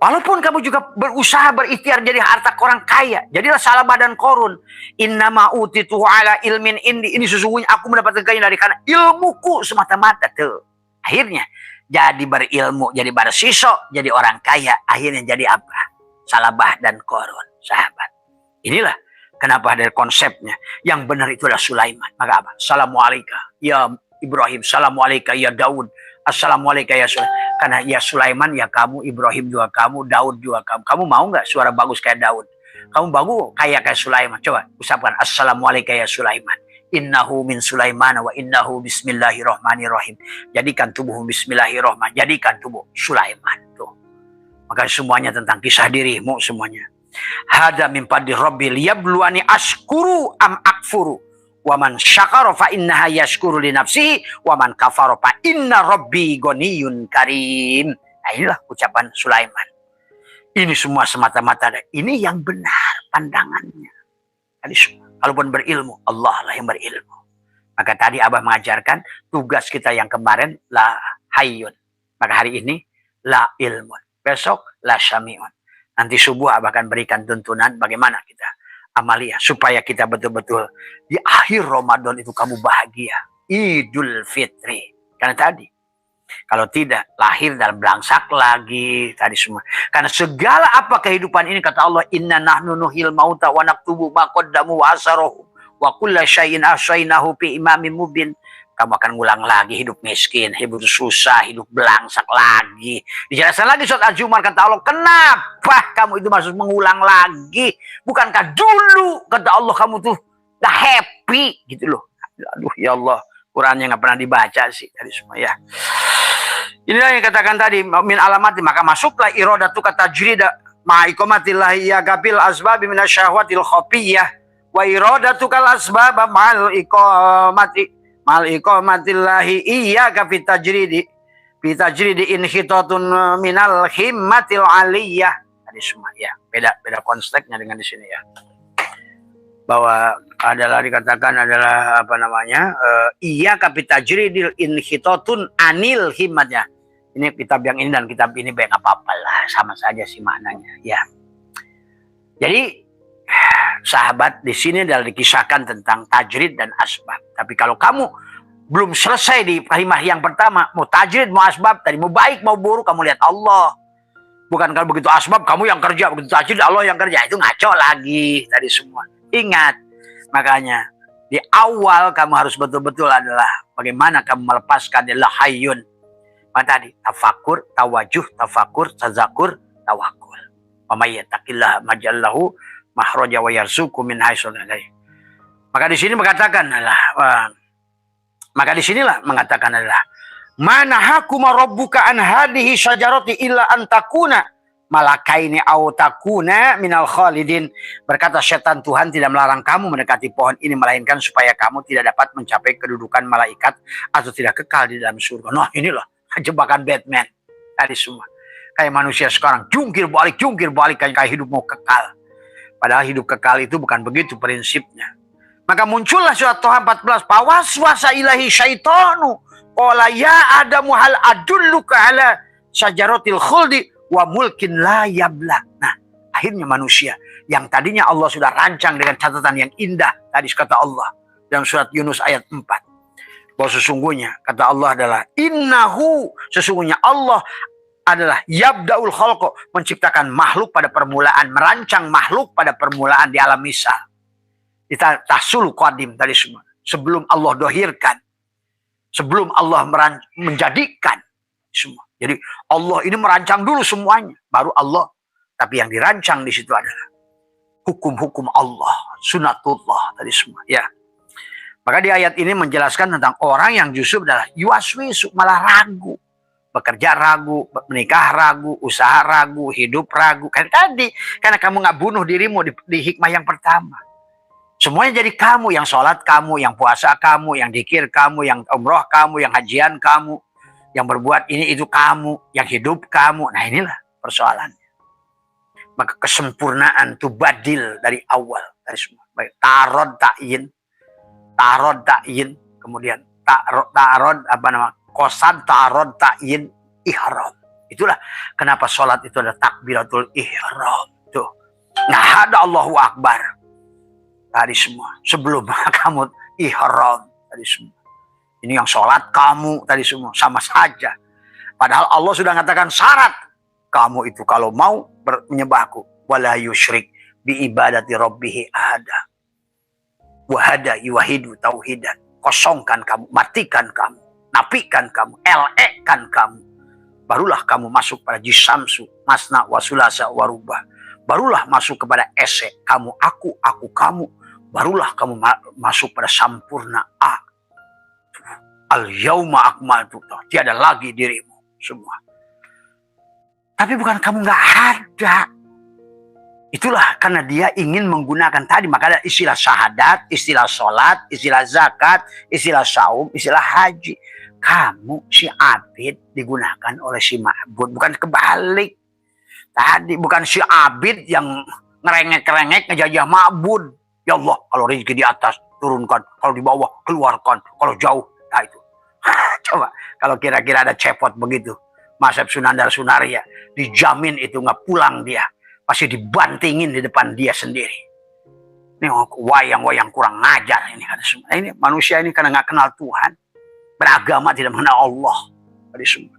Walaupun kamu juga berusaha berikhtiar jadi harta orang kaya, jadilah Salabah dan Korun. Innama utitu ala ilmin indi. Ini sesungguhnya aku mendapatkan kaya dari karena ilmuku semata-mata tuh. Akhirnya jadi berilmu, jadi bersisok, jadi orang kaya. Akhirnya jadi apa? Salabah dan Korun, sahabat. Inilah kenapa dari konsepnya. Yang benar itu adalah Sulaiman. Maka apa? Assalamualaikum ya Ibrahim, assalamualaikum ya Daud, assalamualaikum ya Sulaiman. Karena ya Sulaiman ya kamu, Ibrahim juga kamu, Daud juga kamu. Kamu mau nggak suara bagus kayak Daud? Kamu bagus kayak Sulaiman. Coba ucapkan assalamualaikum ya Sulaiman. Innahu min Sulaiman wa innahu bismillahirrahmanirrahim. Jadikan tubuhmu bismillahirrahmanirrahim. Jadikan tubuh Sulaiman. Tuh. Maka semuanya tentang kisah dirimu semuanya. Hada min fadli rabbi liyabluwani ashkuru am akfuru. Wa man syakara fa innaha yashkuru li nafsihi wa man kafara fa inna rabbi ghaniyun karim. Nah, inilah ucapan Sulaiman. Ini semua semata-mata ini yang benar pandangannya. Tadi semua. Kalaupun berilmu, Allah lah yang berilmu. Maka tadi Abah mengajarkan tugas kita yang kemarin la hayyun. Maka hari ini la ilmun. Besok la syami'un. Nanti subuh Abah akan berikan tuntunan bagaimana kita amalia supaya kita betul-betul di akhir Ramadan itu kamu bahagia. Idul Fitri. Karena tadi kalau tidak lahir dalam belangsak lagi tadi semua. Karena segala apa kehidupan ini kata Allah inna nahnu nuhil mauta wa naktubu ma qaddamu wa asarahu wa kulla syai'in ahsaynahu fi imamin mubin. Kamu akan ngulang lagi hidup miskin, hidup susah, hidup belangsak lagi. Dijelaskan lagi surat Al-Jum'ah kata Allah, kenapa kamu itu maksud mengulang lagi? Bukankah dulu kata Allah kamu tuh dah happy gitu loh. Aduh ya Allah, Qurannya nggak pernah dibaca sih tadi semua ya. Inilah yang katakan tadi, min alamati, maka masuklah iradatu kata tajrida ma'iqamatillahi ya gabil asbabi minasyahwatil khafiyah wa iradatu kal asbab mal iqamatillahi iya gafit tajridi fi tajridi inhitatun minal himmatil aliyah. Tadi semua ya, beda konteksnya dengan di sini ya. Bahwa adalah dikatakan adalah apa namanya? Iya kapit tajridil inhitatun anil himmatnya. Ini kitab yang ini dan kitab ini baik apa-apa lah, sama saja sih maknanya ya. Jadi sahabat di sini adalah dikisahkan tentang tajrid dan asbab. Tapi kalau kamu belum selesai di kalimat yang pertama, mau tajrid mau asbab tadi, mau baik mau buruk kamu lihat Allah. Bukan kalau begitu asbab kamu yang kerja, begitu tajrid Allah yang kerja, itu ngaco lagi tadi semua. Ingat, makanya di awal kamu harus betul-betul adalah bagaimana kamu melepaskan adalah hayyun. Maka tadi tafakur, tawajuh, tafakur, tazakur, tawakul. Wa may yattaqillah majallahu mahraja wa yarzuqhu min haitsu la yahtasib. Maka di sini mengatakan adalah maka di sinilah mengatakan adalah manahakuma rabbuka an hadhihi syajarati illa an takuna malakaini au takuna minal khalidin. Berkata setan, Tuhan tidak melarang kamu mendekati pohon ini melainkan supaya kamu tidak dapat mencapai kedudukan malaikat atau tidak kekal di dalam surga. Nah, inilah jebakan Batman tadi semua. Kayak manusia sekarang jungkir balik kayak hidup mau kekal. Padahal hidup kekal itu bukan begitu prinsipnya. Maka muncullah surat Toha 14, pawaswasa ilahi syaitanu qala ya adamu hal adulluka ala syajaratil khuldi wa mulkin la yabla. Nah, akhirnya manusia yang tadinya Allah sudah rancang dengan catatan yang indah, tadi kata Allah dalam surat Yunus ayat 4. Bahwa sesungguhnya kata Allah adalah innahu, sesungguhnya Allah adalah yabda'ul khalqa, menciptakan makhluk pada permulaan, merancang makhluk pada permulaan di alam misal. Kita tahsul qadim tadi semua. Sebelum Allah dohirkan, sebelum Allah menjadikan semua. Jadi Allah ini merancang dulu semuanya, baru Allah. Tapi yang dirancang di situ adalah hukum-hukum Allah, sunatullah tadi semua. Ya. Maka di ayat ini menjelaskan tentang orang yang justru adalah yuaswisu, malah ragu. Bekerja ragu, menikah ragu, usaha ragu, hidup ragu. Kan tadi, karena kamu nggak bunuh dirimu di hikmah yang pertama. Semuanya jadi kamu, yang sholat kamu, yang puasa kamu, yang dikir kamu, yang umroh kamu, yang hajian kamu, yang berbuat ini itu kamu, yang hidup kamu. Nah inilah persoalannya. Maka kesempurnaan itu badil dari awal. Dari semua. Baik, tarod ta'yin, kemudian ta'rod apa nama, qasad ta'rod ta'yin ihram. Itulah kenapa sholat itu ada takbiratul ihram. Tuh. Nah ada Allahu Akbar. Tadi semua. Sebelum kamu ihram. Tadi semua. Ini yang sholat kamu. Tadi semua. Sama saja. Padahal Allah sudah mengatakan syarat. Kamu itu kalau mau menyembahku. Wala yusyrik bi ibadati rabbihi ahada. Wahada yuwahidu tauhidan. Kosongkan kamu. Matikan kamu. Napikan kamu. Elekkan kamu. Barulah kamu masuk pada jisamsu. Masna wasulasa warubah. Barulah masuk kepada ese. Kamu aku kamu. Barulah kamu masuk pada sampurna A. Al-yauma akmaltu. Tiada lagi dirimu semua. Tapi bukan kamu nggak ada. Itulah karena dia ingin menggunakan tadi. Maka ada istilah syahadat, istilah sholat, istilah zakat, istilah saum, istilah haji. Kamu si abid digunakan oleh si ma'bud. Bukan kebalik. Tadi bukan si abid yang ngerengek-ngerengek ngejajah ma'bud. Ya Allah, kalau rezeki di atas turunkan, kalau di bawah keluarkan, kalau jauh, nah itu. Coba, kalau kira-kira ada cepot begitu, Masep Sunandar Sunaria, dijamin itu nggak pulang dia, pasti dibantingin di depan dia sendiri. Ini wayang-wayang kurang ngajar ini. Ini manusia ini karena nggak kenal Tuhan, beragama tidak mengenal Allah.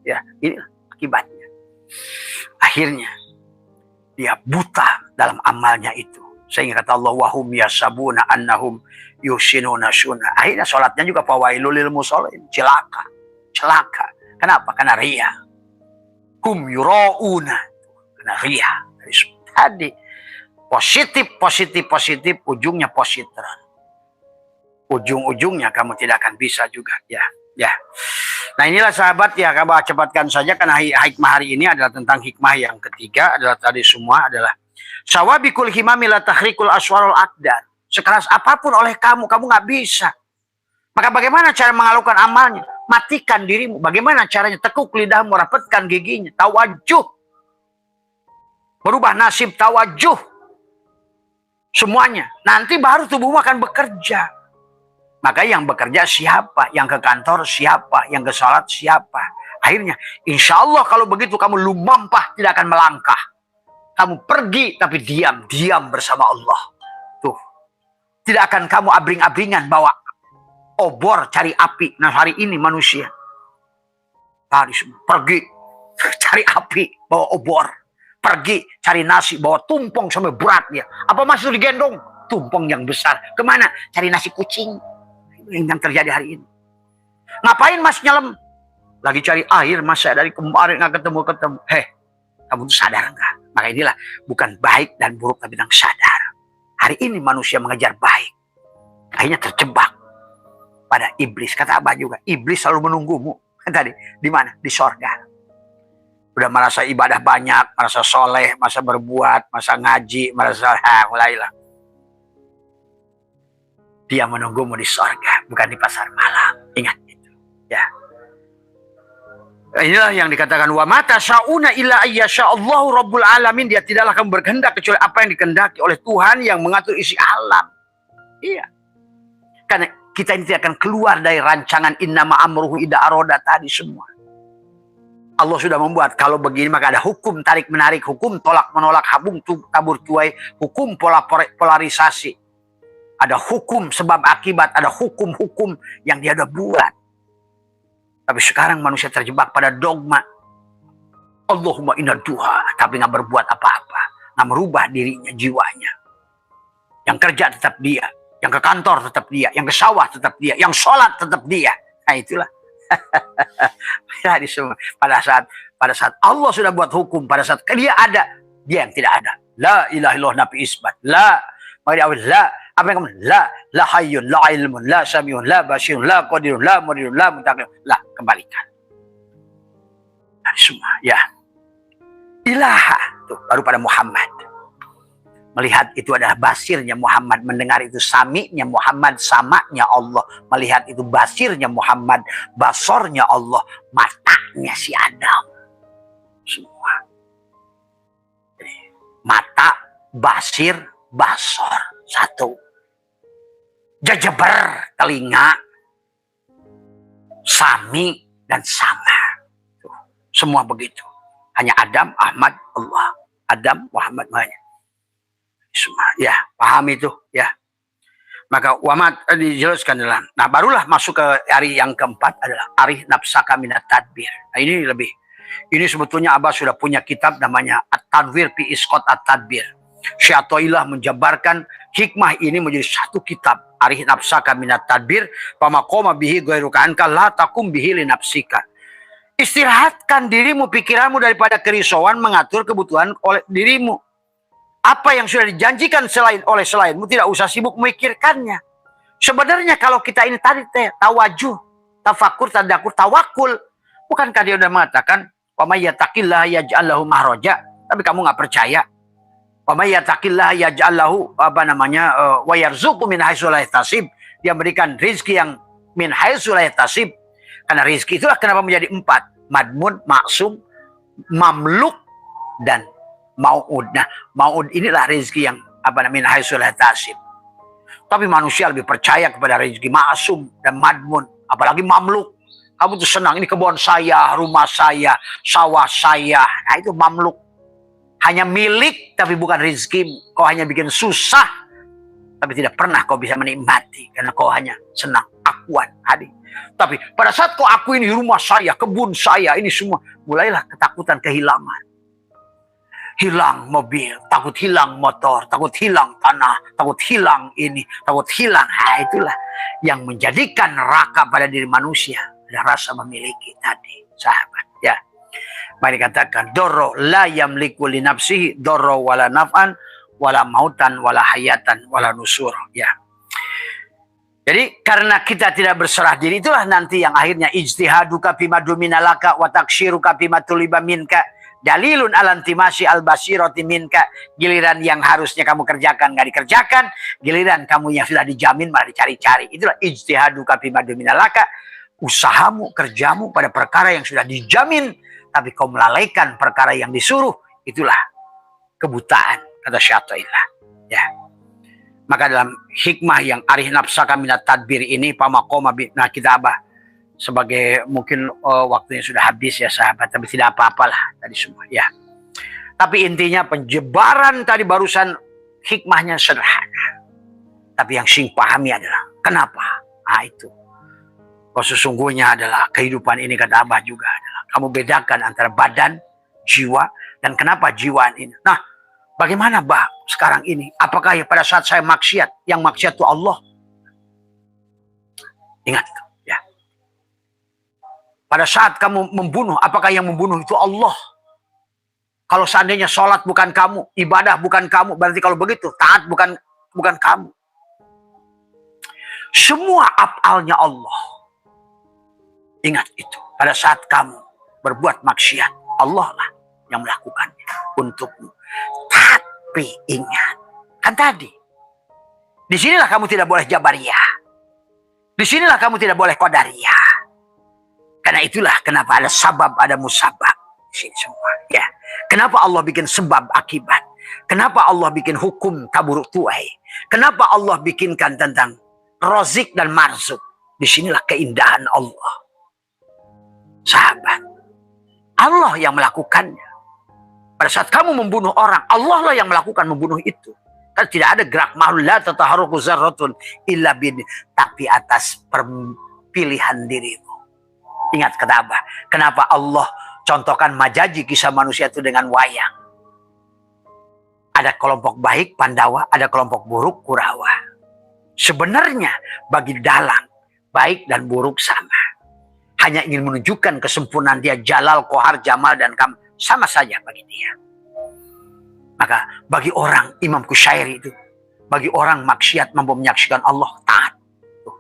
Ya, ini akibatnya. Akhirnya dia buta dalam amalnya itu. Sehingga kata Allah, wahum yasabuna annahum yusinuna sunna. Akhirnya sholatnya juga fawailul lil musallin. Celaka. Kenapa? Karena riya. Hum yura'una. Karena riya. Tadi positif, ujungnya positron. Ujung-ujungnya kamu tidak akan bisa juga. Ya. Nah inilah sahabat ya, kamu cepatkan saja karena hikmah hari ini adalah tentang hikmah yang ketiga adalah tadi semua adalah sawabikul himami la tahrikul aswarul akdar. Sekeras apapun oleh kamu nggak bisa. Maka bagaimana cara mengalaukan amalnya? Matikan dirimu. Bagaimana caranya? Tekuk lidahmu, rapatkan giginya. Tawajuh. Berubah nasib, tawajuh. Semuanya. Nanti baru tubuhmu akan bekerja. Maka yang bekerja siapa? Yang ke kantor siapa? Yang ke sholat siapa? Akhirnya, insya Allah kalau begitu kamu lumampah, tidak akan melangkah. Kamu pergi tapi diam bersama Allah. Tuh. Tidak akan kamu abring-abringan bawa obor cari api. Nah hari ini manusia tadi semua pergi cari api bawa obor, pergi cari nasi bawa tumpeng sampai beratnya. Apa masih digendong tumpeng yang besar kemana? Cari nasi kucing. Yang terjadi hari ini. Ngapain mas nyelam? Lagi cari air, masa dari kemarin nggak ketemu. Kamu tuh sadar nggak? Maka inilah bukan baik dan buruk tapi yang sadar. Hari ini manusia mengejar baik, akhirnya terjebak pada iblis. Kata Abah juga, iblis selalu menunggumu. Tadi di mana? Di sorga. Udah merasa ibadah banyak, merasa soleh, merasa berbuat, merasa ngaji, merasa mulailah. Dia menunggumu di sorga, bukan di pasar malam. Ingat itu, ya. Inilah yang dikatakan wa mata syauna illa ayyasha Allahu rabbul alamin. Dia tidaklah akan berkehendak kecuali apa yang dikehendaki oleh Tuhan yang mengatur isi alam. Iya. Karena kita ini tidak akan keluar dari rancangan innama amruhu idza aroda tadi semua. Allah sudah membuat kalau begini maka ada hukum tarik menarik, hukum tolak menolak, habung tabur tuai, hukum polarisasi. Ada hukum sebab akibat, ada hukum-hukum yang dia udah buat. Tapi sekarang manusia terjebak pada dogma. Allahumma inna duha, tapi nggak berbuat apa-apa, nggak merubah dirinya, jiwanya. Yang kerja tetap dia, yang ke kantor tetap dia, yang ke sawah tetap dia, yang sholat tetap dia. Nah itulah. Pada saat Allah sudah buat hukum, pada saat dia ada, dia yang tidak ada. La ilaha illallah nabi isbat. La apa yang kamu la hayyun la ilmun la samiun la basirun la qadirun la mudirun la mutaqim la kembalikan. Nah, semua ya. Ilaha tuh baru pada Muhammad. Melihat itu adalah basirnya Muhammad, mendengar itu sami'nya Muhammad, sama'nya Allah, melihat itu basirnya Muhammad, basornya Allah, matanya si Adam. Semua. Jadi, mata, basir, basor. Satu. Jajaber, telinga, sami, dan sama. Tuh, semua begitu. Hanya Adam, Ahmad, Allah. Adam, Muhammad, banyak. Semua, ya, paham itu, ya. Maka wamat dijelaskan dalam. Nah, barulah masuk ke hari yang keempat adalah arih nafsaka minat tadbir. Nah, ini sebetulnya Abah sudah punya kitab namanya At-Tadbir fi Isqat At-Tadbir. Syekh Athaillah menjabarkan hikmah ini menjadi satu kitab. Arih nafsaka minat tadbir pamaqoma bihi ghairuka anka la takum bihi li nafsika. Istirahatkan dirimu, pikiranmu daripada kerisauan mengatur kebutuhan oleh dirimu. Apa yang sudah dijanjikan oleh selainmu tidak usah sibuk memikirkannya. Sebenarnya kalau kita ini tadi tawajuh, tafakur, tadakur, tawakul, bukankah dia sudah mengatakan wa may yattaqillaha yaj'al lahu mahraja, tapi kamu nggak percaya. Wa may yattaqillaha yaj'al lahu wa yarzuqhu min haitsu la yahtasib. Dia memberikan rezeki yang min haitsu la yahtasib. Karena rezeki itulah kenapa menjadi 4, madmun, maksum, mamluk dan mau'ud. Nah, mau'ud inilah rezeki yang min haitsu la yahtasib. Tapi manusia lebih percaya kepada rezeki maksum dan madmun, apalagi mamluk. Kamu tuh senang, ini kebun saya, rumah saya, sawah saya. Nah, itu mamluk. Hanya milik tapi bukan rezekimu. Kau hanya bikin susah tapi tidak pernah kau bisa menikmati karena kau hanya senang akuan hadir. Tapi pada saat kau aku ini rumah saya, kebun saya, ini semua, mulailah ketakutan kehilangan. Hilang mobil, takut hilang motor, takut hilang tanah, takut hilang ini, takut hilang. Nah, itulah yang menjadikan neraka pada diri manusia. Ada rasa memiliki tadi, sahabat. Ya. Mari katakan doro la yamliku li nafsihi doro wala naf'an wala mautan wala hayatan wala nusur. Ya. Jadi karena kita tidak berserah diri, itulah nanti yang akhirnya ijtihaduka fima duminalaka wa takshiruka fima tuliba minka dalilun alantimasi al-basirati minka. Giliran yang harusnya kamu kerjakan nggak dikerjakan, giliran kamu yang sudah dijamin malah dicari-cari. Itulah ijtihaduka fima duminalaka, usahamu, kerjamu pada perkara yang sudah dijamin, tapi kau melalaikan perkara yang disuruh. Itulah kebutaan, kata Syaikhullah. Ya. Maka dalam hikmah yang arih nafsaka minat tadbir ini, pamakoma, nah kita abah sebagai mungkin waktunya sudah habis ya sahabat, tapi tidak apa-apalah tadi semua ya. Tapi intinya penjebaran tadi barusan hikmahnya sederhana. Tapi yang sing pahami adalah kenapa? Ah itu. Kalau sesungguhnya adalah kehidupan ini, kata abah juga adalah kamu bedakan antara badan, jiwa, dan kenapa jiwa ini. Nah, bagaimana bah sekarang ini? Apakah ya pada saat saya maksiat, yang maksiat itu Allah? Ingat ya. Pada saat kamu membunuh, apakah yang membunuh itu Allah? Kalau seandainya sholat bukan kamu, ibadah bukan kamu, berarti kalau begitu taat bukan kamu. Semua afalnya Allah. Ingat itu. Pada saat kamu berbuat maksiat, Allah lah yang melakukannya untukmu. Tapi ingat, kan tadi, disinilah kamu tidak boleh jabariyah. Disinilah kamu tidak boleh qadariyah. Karena itulah kenapa ada sabab, ada musabab. Di sini semua. Ya. Kenapa Allah bikin sebab akibat? Kenapa Allah bikin hukum taburuk tuai? Kenapa Allah bikinkan tentang rozik dan marzuk? Disinilah keindahan Allah. Sahabat, Allah yang melakukannya. Pada saat kamu membunuh orang, Allah lah yang melakukan membunuh itu. Kan tidak ada gerak makhluk, la tataharuku zarratun illa bin, tapi atas pilihan dirimu. Ingat kata Abah, kenapa Allah contohkan majaji kisah manusia itu dengan wayang? Ada kelompok baik Pandawa, ada kelompok buruk Kurawa. Sebenarnya bagi dalang, baik dan buruk sama. Hanya ingin menunjukkan kesempurnaan dia, Jalal, Kohar, Jamal, dan Kam. Sama saja bagi dia. Maka bagi orang, Imam Kusyairi itu, bagi orang maksiat mampu menyaksikan Allah, taat. Tuh,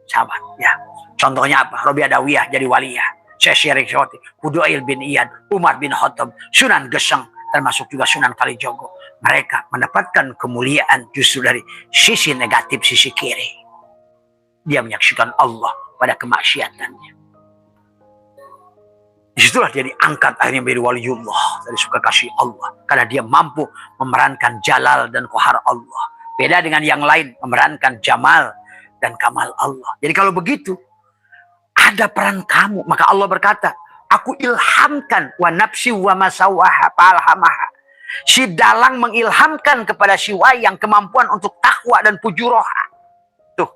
sahabat, ya. Contohnya apa? Robi Adawiyah jadi waliyah. Syekh Syirik Syawati, Fudail bin Iyad, Umar bin Khattab, Sunan Geseng, termasuk juga Sunan Kalijogo. Mereka mendapatkan kemuliaan justru dari sisi negatif, sisi kiri. Dia menyaksikan Allah pada kemaksiatannya. Disitulah dia diangkat akhirnya menjadi waliullah dari suka kasih Allah. Karena dia mampu memerankan Jalal dan Kohar Allah. Beda dengan yang lain, memerankan Jamal dan Kamal Allah. Jadi kalau begitu, ada peran kamu. Maka Allah berkata, aku ilhamkan wa nafsi wa masawaha fa'alhamaha. Si dalang mengilhamkan kepada si wayang kemampuan untuk takwa dan pujuroha. Tuh.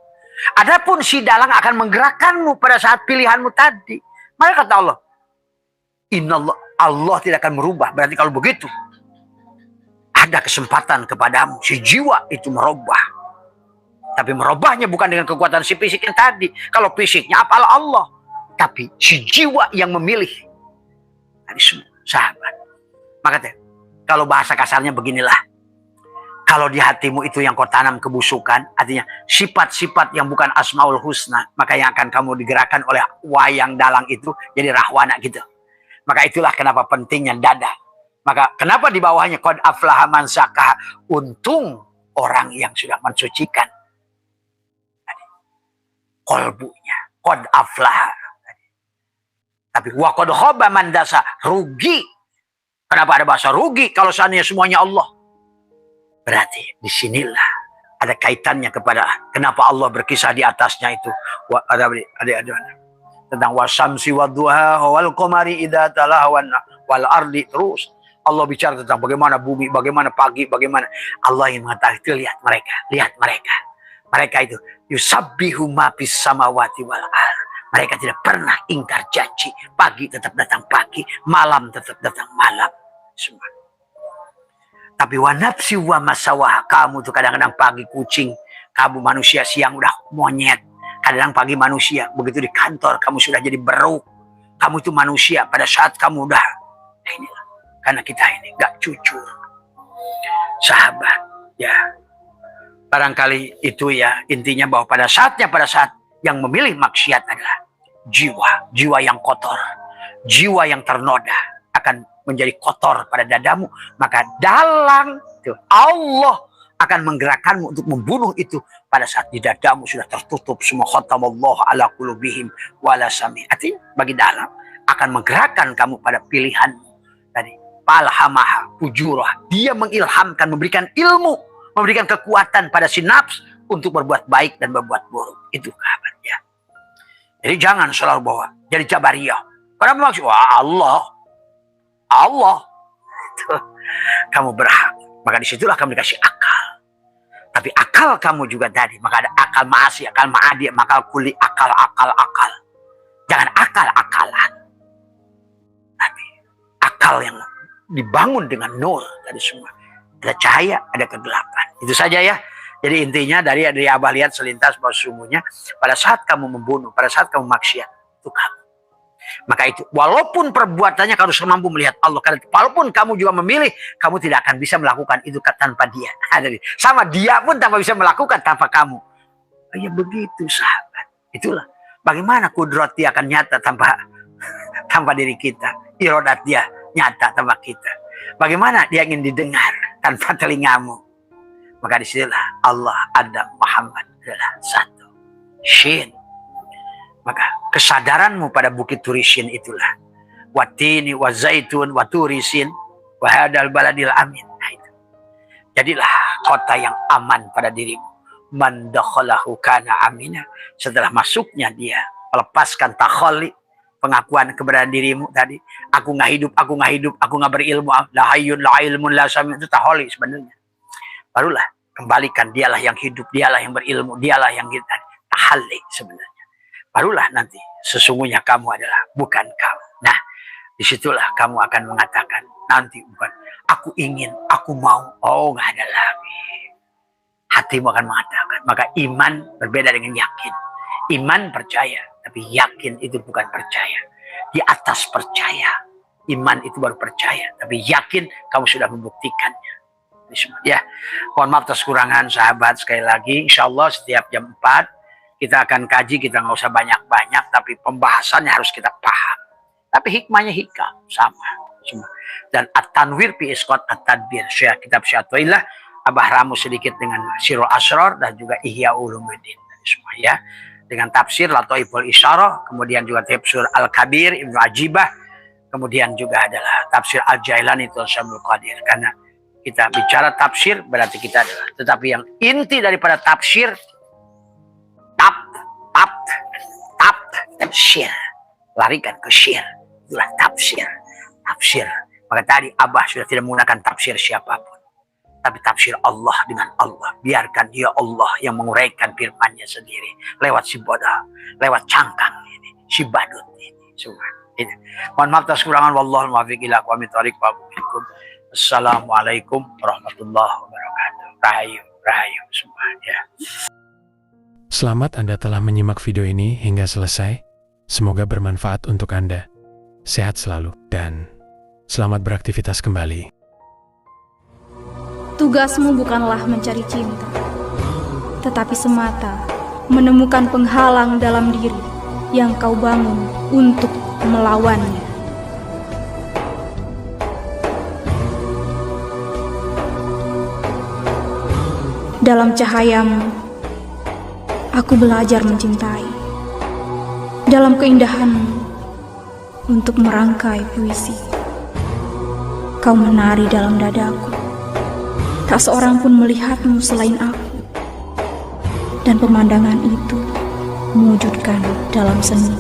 Adapun si dalang akan menggerakkanmu pada saat pilihanmu tadi. Maka kata Allah, Innallah, Allah tidak akan merubah. Berarti kalau begitu, ada kesempatan kepadamu. Si jiwa itu merubah. Tapi merubahnya bukan dengan kekuatan si fisik yang tadi. Kalau fisiknya apalah Allah. Tapi si jiwa yang memilih. Tadi semua sahabat. Maka kalau bahasa kasarnya beginilah. Kalau di hatimu itu yang kau tanam kebusukan, artinya sifat-sifat yang bukan asmaul husna, maka yang akan kamu digerakkan oleh wayang dalang itu jadi rahwana gitu. Maka itulah kenapa pentingnya dada. Maka kenapa di bawahnya qad aflaha man zakah, untung orang yang sudah mensucikan kolbunya. Qad aflaha. Tapi wa qad khaba man dasa, rugi. Kenapa ada bahasa rugi kalau seandainya semuanya Allah? Berarti disinilah ada kaitannya kepada kenapa Allah berkisah di atasnya itu. Ada tentang wasamsi wadduha wal qamari idza talahawan wal ardi, terus Allah bicara tentang bagaimana bumi, bagaimana pagi, bagaimana Allah yang mengetahui. Lihat mereka itu yusabbihu ma fis samawati wal ard. Mereka tidak pernah ingkar janji, pagi tetap datang pagi, malam tetap datang malam semua. Tapi wa nafsi wa masawah, kamu tuh kadang-kadang pagi kucing, kamu manusia siang udah monyet. Kadang pagi manusia, begitu di kantor kamu sudah jadi beruk. Kamu itu manusia pada saat kamu udah, inilah. Karena kita ini gak jujur. Sahabat, ya. Barangkali itu ya intinya, bahwa pada saat yang memilih maksiat adalah jiwa yang kotor, jiwa yang ternoda akan menjadi kotor pada dadamu. Maka Allah akan menggerakkanmu untuk membunuh itu pada saat di dadamu sudah tertutup semua. Khatamallahu ala qulubihim wala sami. Artinya bagi dalam akan menggerakkan kamu pada pilihanmu tadi. Falhamaha fujurah. Dia mengilhamkan, memberikan ilmu, memberikan kekuatan pada si nafs untuk berbuat baik dan berbuat buruk. Itu kabarnya. Jadi jangan selalu bawa jadi Jabariyah. Karena maksud Allah itu kamu berhak. Maka disitulah kamu dikasih akal. Tapi akal kamu juga tadi, maka ada akal maasi, akal maadi, akal kuli, akal. Jangan akal-akalan. Tapi akal yang dibangun dengan nur dari semua. Ada cahaya, ada kegelapan. Itu saja ya. Jadi intinya dari Abah lihat selintas bahwa sesungguhnya pada saat kamu membunuh, pada saat kamu maksiat, itu kamu. Maka itu, walaupun perbuatannya kamu harus mampu melihat Allah. Karena walaupun kamu juga memilih, kamu tidak akan bisa melakukan itu tanpa dia. Sama dia pun tanpa bisa melakukan tanpa kamu. Ya begitu sahabat. Itulah. Bagaimana kudrat dia akan nyata tanpa diri kita. Irodat dia nyata tanpa kita. Bagaimana dia ingin didengar tanpa telingamu. Maka disinilah Allah, Adam, Muhammad adalah satu. Shin. Maka kesadaranmu pada bukit Turisin itulah. Watini, wa zaitun, wa turisin, wa hadal baladil amin. Nah itu. Jadilah kota yang aman pada dirimu. Man dakhalahu kana amina. Setelah masuknya dia, melepaskan takholi, pengakuan keberadaan dirimu tadi. Aku nggak hidup, aku nggak berilmu. La hayyun, la ilmun, la sami. Itu takholi sebenarnya. Barulah kembalikan, dialah yang hidup, dialah yang berilmu, dialah yang kita tahalli sebenarnya. Barulah nanti sesungguhnya kamu adalah bukan kamu. Nah, disitulah kamu akan mengatakan nanti bukan aku ingin, aku mau. Oh, nggak ada lagi. Hatimu akan mengatakan. Maka iman berbeda dengan yakin. Iman percaya, tapi yakin itu bukan percaya. Di atas percaya. Iman itu baru percaya, tapi yakin kamu sudah membuktikannya. Ya, mohon maaf atas kurangan sahabat. Sekali lagi, insya Allah setiap jam 4 kita akan kaji, kita nggak usah banyak-banyak, tapi pembahasannya harus kita paham. Tapi hikmahnya hikam, sama. Semua. Dan At-Tanwir fi Isqat At-Tadbir, kitab Syatoilah, Abah ramu sedikit dengan Sirul Asrar dan juga Ihya Ulumuddin. Semua ya. Dengan tafsir Lataiful Isyarah, kemudian juga tafsir Al-Kabir, Ibnu Ajibah, kemudian juga adalah tafsir Al-Jailani, Tulsamul Qadir. Karena kita bicara tafsir, berarti kita adalah. Tetapi yang inti daripada tafsir, tafsir, larikan ke syir, itulah tafsir. Maka tadi Abah sudah tidak menggunakan tafsir siapapun, tapi tafsir Allah dengan Allah. Biarkan dia Allah yang menguraikan firman-Nya sendiri lewat si bodoh, lewat cangkang ini, si badut ini semua. Ini. Mohon maaf atas kurangan. Wallahul muwaffiq ila aqwamit thoriq. Assalamualaikum warahmatullahi wabarakatuh. Rahayu semua ya. Selamat Anda telah menyimak video ini hingga selesai. Semoga bermanfaat untuk Anda. Sehat selalu dan selamat beraktivitas kembali. Tugasmu bukanlah mencari cinta, tetapi semata menemukan penghalang dalam diri yang kau bangun untuk melawannya. Dalam cahayamu, aku belajar mencintai. Dalam keindahanmu, untuk merangkai puisi. Kau menari dalam dadaku. Tak seorang pun melihatmu selain aku. Dan pemandangan itu mewujudkan dalam seni.